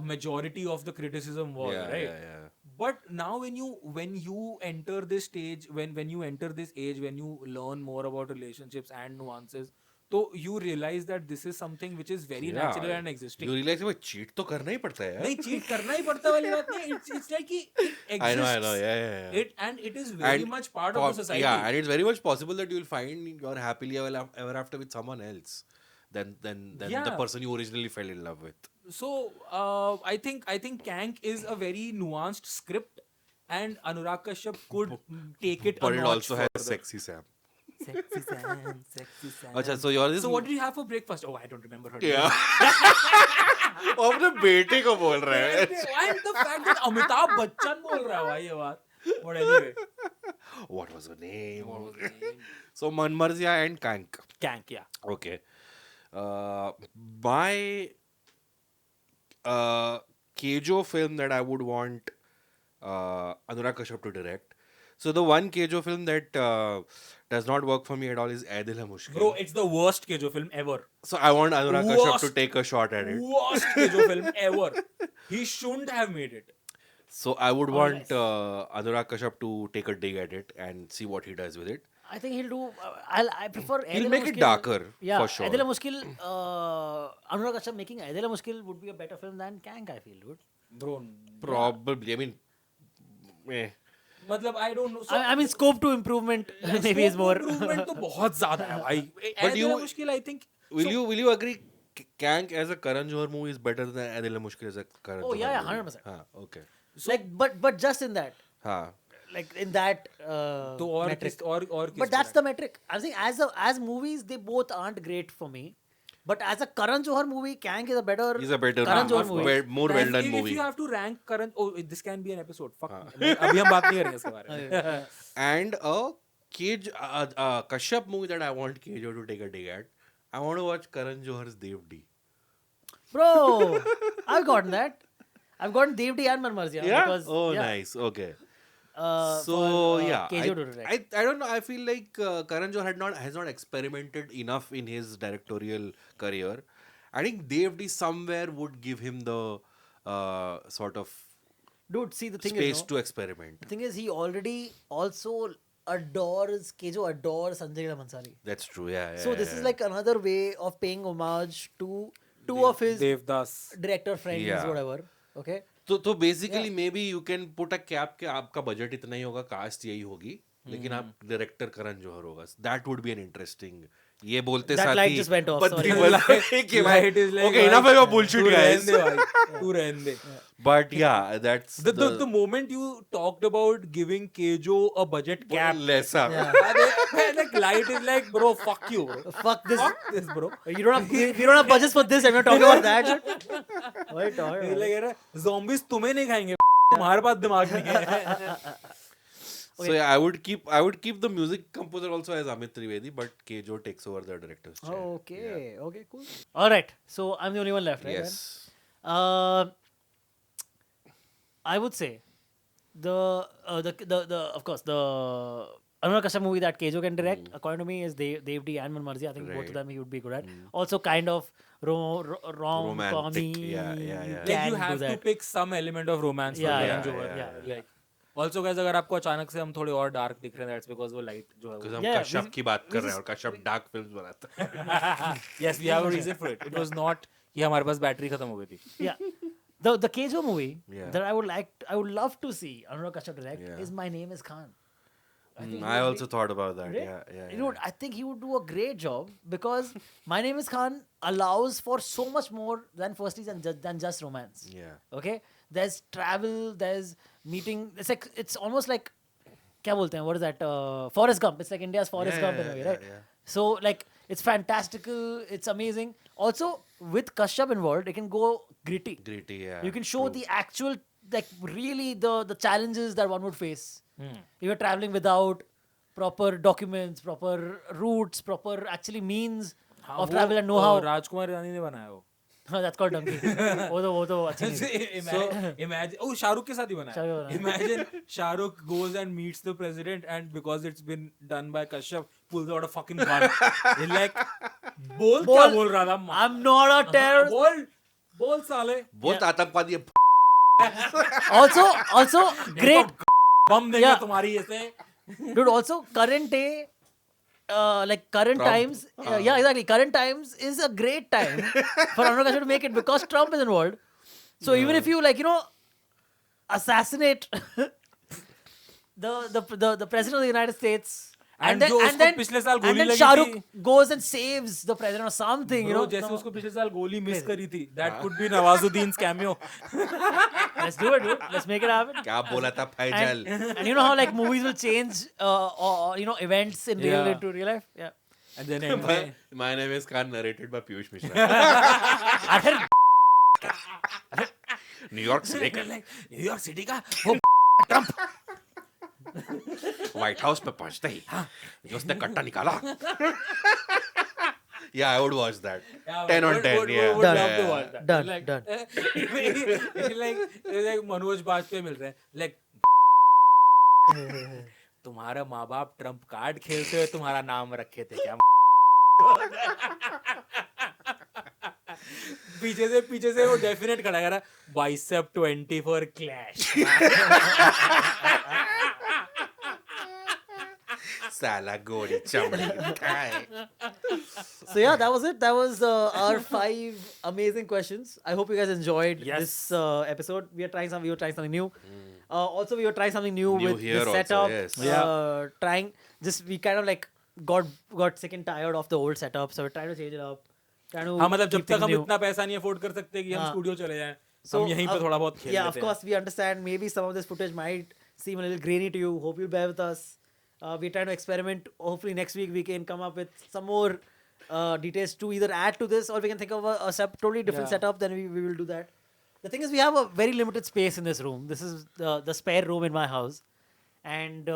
majority of the criticism was, Yeah, right? yeah. But now when you enter this stage, when you enter this age, when you learn more about relationships and nuances, so you realize that this is something which is very Yeah. natural and existing. You realize that cheat तो करना ही पड़ता है यार. नहीं cheat करना ही पड़ता वाली बात नहीं. It's like कि it I know, exists. yeah. It is very And much part of the society. Yeah, and it's very much possible that you'll find you're happily ever after with someone else than the Yeah. person you originally fell in love with. So I think Kank is a very nuanced script, and Anurag Kashyap could take it. But a it notch also has further. sexy Sam. Sexy Sam, sexy Sam. अच्छा, so you're this. So what did you have for breakfast? Oh, I don't remember her. Yeah. वो अपने बेटे को बोल रहा है. And the fact that Amitabh Bachchan बोल रहा है भाई ये बात. But anyway, What was her name? So Manmarzia and Kank. Kank, yeah. Okay. My Kejo film that I would want Anurag Kashyap to direct. So the one Kejo film that does not work for me at all is Ae Dil Hai Mushkil. Bro, it's the worst Kejo film ever. So I want Anurag Kashyap to Worst. take a shot at it. Worst Kejo film ever. He shouldn't have made it. So I would want Anurag Kashyap to take a dig at it and see what he does with it. I think he'll do. I prefer. He'll Ae Dil Hai make it Mushkil. darker, Yeah, for sure. Ae Dil Hai Mushkil. Anurag Kashyap making Ae Dil Hai Mushkil would be a better film than Kank. I feel, dude. Bro, Probably. I mean, मतलब I don't know. So, I mean, scope to improvement maybe is more. Improvement तो बहुत ज़्यादा है भाई. But Ae Dil Hai Mushkil, I think. will you agree Kank as a Karan Johar movie is better than Ae Dil Hai Mushkil as a Karan Oh, Johar yeah, movie? 100%. हाँ, okay. Like, but just in that, हाँ. like in that तो और metric. किस और किस But that's the metric. I think as movies, they both aren't great for me. But as a Karan Johar movie, Kank is a better. He's a better Karan Johar of movie. course. More well done if movie. you have to rank Karan, oh, this can be an episode. Fuck. अभी हम बात नहीं करेंगे इसके बारे में. And a Kashyap movie that I want Kejo to take a dig at. I want to watch Karan Johar's Devdi. Bro, I've gotten that. I've gotten Devdi and Manmarzia. Because, Oh, yeah, nice. Okay. for, So yeah, Kejo to direct. I don't know. I feel like Karan Johar has not experimented enough in his directorial career. I think Devdi somewhere would give him the sort of Dude, see, the thing space is, no, to experiment. the thing is, he already also adores, Kejo adores Sanjay Leela Bhansali. That's true. Yeah. So this is like another way of paying homage to two of his Devdas. director friends, Yeah. whatever. Okay. तो basically may be you can put a cap के आपका budget इतना ही होगा, cast यही होगी, लेकिन आप director Karan Johar होगा. That would be an interesting. ये बोलते That साथ light ही just went off, बत्ती sorry. बोला कि भाई, Light is like, okay, enough of your bullshit, तू रहने guys. दे भाई, तू रहने दे. But yeah, that's The moment you talked about giving Kejo a budget cap, lesser. like light is like, bro, fuck you, bro. Fuck this. Fuck this, bro. You don't have budgets for this, and we're talking about that shit. Wait, He's like, "अरे, zombies तुम्हें नहीं खाएंगे, तुम्हारे पास दिमाग नहीं है." So yeah, I would keep the music composer also as Amit Trivedi, but Kejo takes over the director's chair. Okay, okay, cool. All right, so I'm the only one left, right? Yes. then? I would say the of course the Anurag Kashyap movie that Kejo can direct, according to me, is Devdi and Manmarzia. I think both of them he would be good at. Also, kind of rom-commy. Yeah. Like can you do have to that. pick some element of romance. Yeah, for yeah, Karan Johar. yeah. Like also guys अगर आपको अचानक से हम थोड़े और dark दिख रहे हैं दैट्स बिकॉज वो लाइट जो है Because वो हम Yeah, कश्यप की बात कर रहे हैं और कश्यप डार्क फिल्म्स बनाता है. Yes we have a reason for it was not कि हमारे पास बैटरी खत्म हो गई थी Yeah. The Kejo movie Yeah. that I would love to see Anurag Kashyap direct Yeah. is My Name Is Khan. I also thought about that. Right? Yeah. You know, I think he would do a great job because My Name Is Khan allows for so much more than firstly than just romance. Yeah. Okay, there's travel, there's meeting. It's almost like, क्या बोलते हैं? What is that? Forrest Gump. It's like India's Forrest Yeah, Gump in yeah, a way, yeah, right? yeah. So like it's fantastical. It's amazing. Also with Kashyap involved, it can go gritty. Gritty, yeah. You can show true. the actual, like really the challenges that one would face. If you're traveling without proper documents, proper routes, proper actually means of travel and know-how. राजकुमार रानी ने बनाया वो That's called Donkey. वो तो अच्छी नहीं। imagine oh Shahrukh के साथ ही बनाया शाहरुख के imagine Shahrukh goes and meets the president and because it's been done by Kashyap pulls out a fucking gun He's like बोल क्या बोल रहा था I'm not a terrorist. बोल साले बहुत आतंकवादी है. Also great. बम देंगे Yeah. तुम्हारी ऐसे Dude, also current day, like current Trump. times, yeah, exactly. Current times is a great time for Anurag Kashyap to make it because Trump is involved. So even if you like, assassinate the president of the United States, And जो उसको पिछले साल गोली then लगी Shahrukh थी। goes and saves the president or something, Bro, जैसे उसको पिछले साल गोली मिस करी थी that could be Nawazuddin's cameo Let's do it, dude. Let's make it happen. क्या बोला था Faizal? And you know how like movies will change, or events in real Yeah. into real life. Yeah. and then end में My name is Khan, narrated by Piyush Mishra. New York से लेकर New York city का वो white house पे पहुंचते ही जो उसने कट्टा निकाला. Yeah, I would watch that. 10 on 10. Yeah. would love to watch that. Done, Like, done. like Manoj Bajpayee मिल रहे हैं like तुम्हारा माँ बाप ट्रम्प कार्ड खेलते हुए तुम्हारा नाम रखे थे क्या पीछे से वो डेफिनेट खड़ा करा बाइसेप 20 फॉर क्लैश साला गोरी चमड़ी काय. So yeah, that was it. That was our 5 amazing questions. I hope you guys enjoyed Yes. this episode. We were trying something new. Also, we were trying something new New with here the also, setup. yes. Trying we kind of like got sick and tired of the old setup, so we're trying to change it up. Trying to हाँ मतलब जब keep तक things हम new. इतना पैसा नहीं afford कर सकते कि हम हाँ. स्टूडियो चले जाएं So, हम यहीं पे थोड़ा बहुत खेल yeah, लेते of course, we understand. Maybe some of this footage might seem a little grainy to you. Hope you'll bear with us. We're trying to experiment. Hopefully, next week we can come up with some more details to either add to this or we can think of a totally different Yeah. setup. Then we will do that. The thing is, we have a very limited space in this room. This is the spare room in my house, and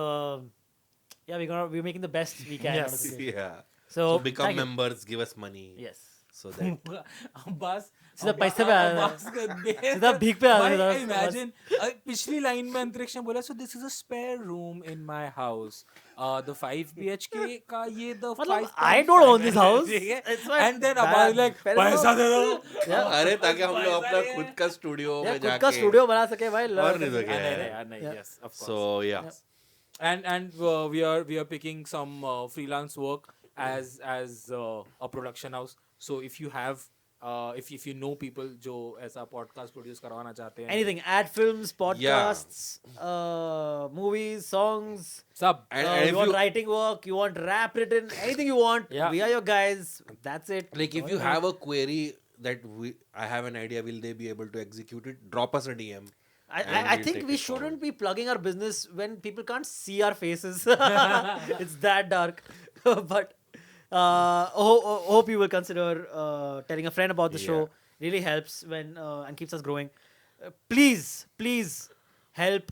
yeah, we're making the best we can. out of the situation. Yeah. So, become thank you. members, give us money. Yes. So that बस सीधा पैसे पे आ रहा है। सीधा भीख पे आ रहा है। इमेजिन पिछली लाइन में अंतरिक्ष ने बोला so this is a spare room in my house the 5 BHK का ये द मतलब, I don't own this house. It's my and then bad अबाज लाइक parents पैसा दे दो अरे ताकि हम लोग अपना खुद का स्टूडियो Yeah, में खुद जाके का स्टूडियो बना सके भाई और learn नहीं कर तो सके। क्या है? नहीं yes of course So yeah. and we are picking some freelance work as a production house so if you have if you know people जो ऐसा podcast produce करवाना चाहते हैं Anything, ad films, podcasts, movies, songs. सब And You if want you writing work, you want rap written, anything you want. Yeah. We are your guys. That's it. like if you have a query that I have an idea, will they be able to execute it? Drop us a DM. I we'll think take we it shouldn't forward. be plugging our business when people can't see our faces. It's that dark. But hope you will consider telling a friend about the show. Really helps when and keeps us growing. Please help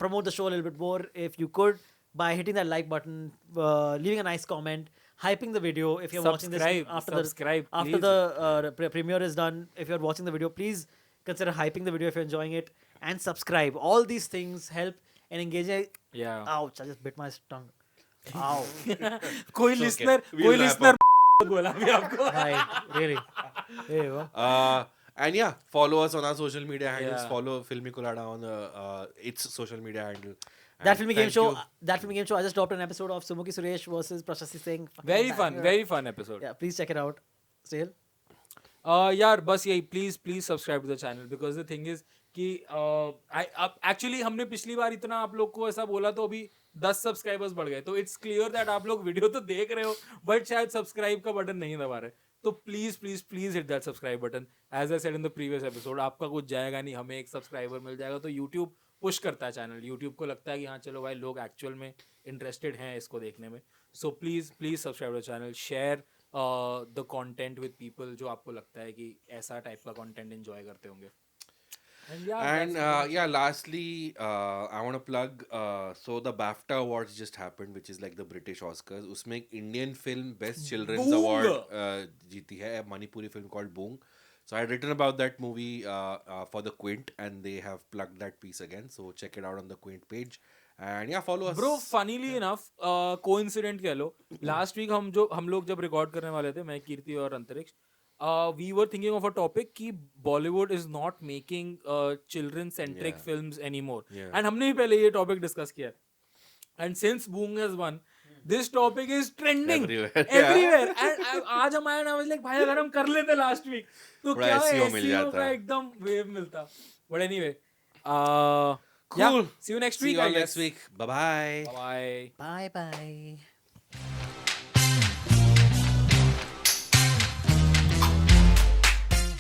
promote the show a little bit more if you could by hitting that like button, leaving a nice comment, hyping the video if you're watching this Subscribe, after please. the premiere is done. If you're watching the video, please consider hyping the video if you're enjoying it and subscribe. All these things help in engaging. yeah Ouch! I just bit my tongue. Ow! कोई It's okay. Listener We'll कोई wrap listener बोला भी आपको Right, really. There you go. And yeah, follow us on our social media handles. Yeah. Follow Filmy Colada on its social media handle. That And filmy game thank show. you. That filmy game show. I just dropped an episode of Sumuki Suresh versus Prashasti Singh. Fucking Very banger. fun episode. Yeah, please check it out. Sahil? यार बस यही please subscribe to the channel because the thing is कि actually हमने पिछली बार इतना आप लोग को ऐसा बोला तो अभी 10 सब्सक्राइबर्स बढ़ गए तो इट्स क्लियर दैट आप लोग वीडियो तो देख रहे हो बट शायद सब्सक्राइब का बटन नहीं दबा रहे तो please hit that subscribe button as I said in the previous episode आपका कुछ जाएगा नहीं हमें एक सब्सक्राइबर मिल जाएगा तो यूट्यूब पुश करता है चैनल यूट्यूब को लगता है कि हाँ चलो भाई लोग एक्चुअल में इंटरेस्टेड हैं इसको देखने में so please subscribe the channel share the content with people जो आपको लगता है कि ऐसा टाइप का कंटेंट एंजॉय करते होंगे And yeah, lastly, I want to plug. So the BAFTA Awards just happened, which is like the British Oscars. उसमें एक Indian film Best Children's Boong! Award जीती है, a Manipuri film called Boong. So I had written about that movie for the Quint, and they have plugged that piece again. So check it out on the Quint page. And yeah, follow us. Bro funnily enough coincident कह लो last week हम लोग जब record करने वाले थे मैं कीर्ति और Antariksh we were thinking of a topic कि Bollywood is not making children centric Yeah. Films anymore Yeah. And हमने भी पहले ये टॉपिक डिस्कस किया and since Boong has won this topic is trending Everywhere. Everywhere and आज हम आए ना आई वाज लाइक भाई अगर हम कर लेते लास्ट वीक तो थोड़ा क्या SEO मिल SEO जाता का है। एकदम वेव मिलता but anyway Cool. see you next See week you I all guess next week. Bye bye. bye Bye bye.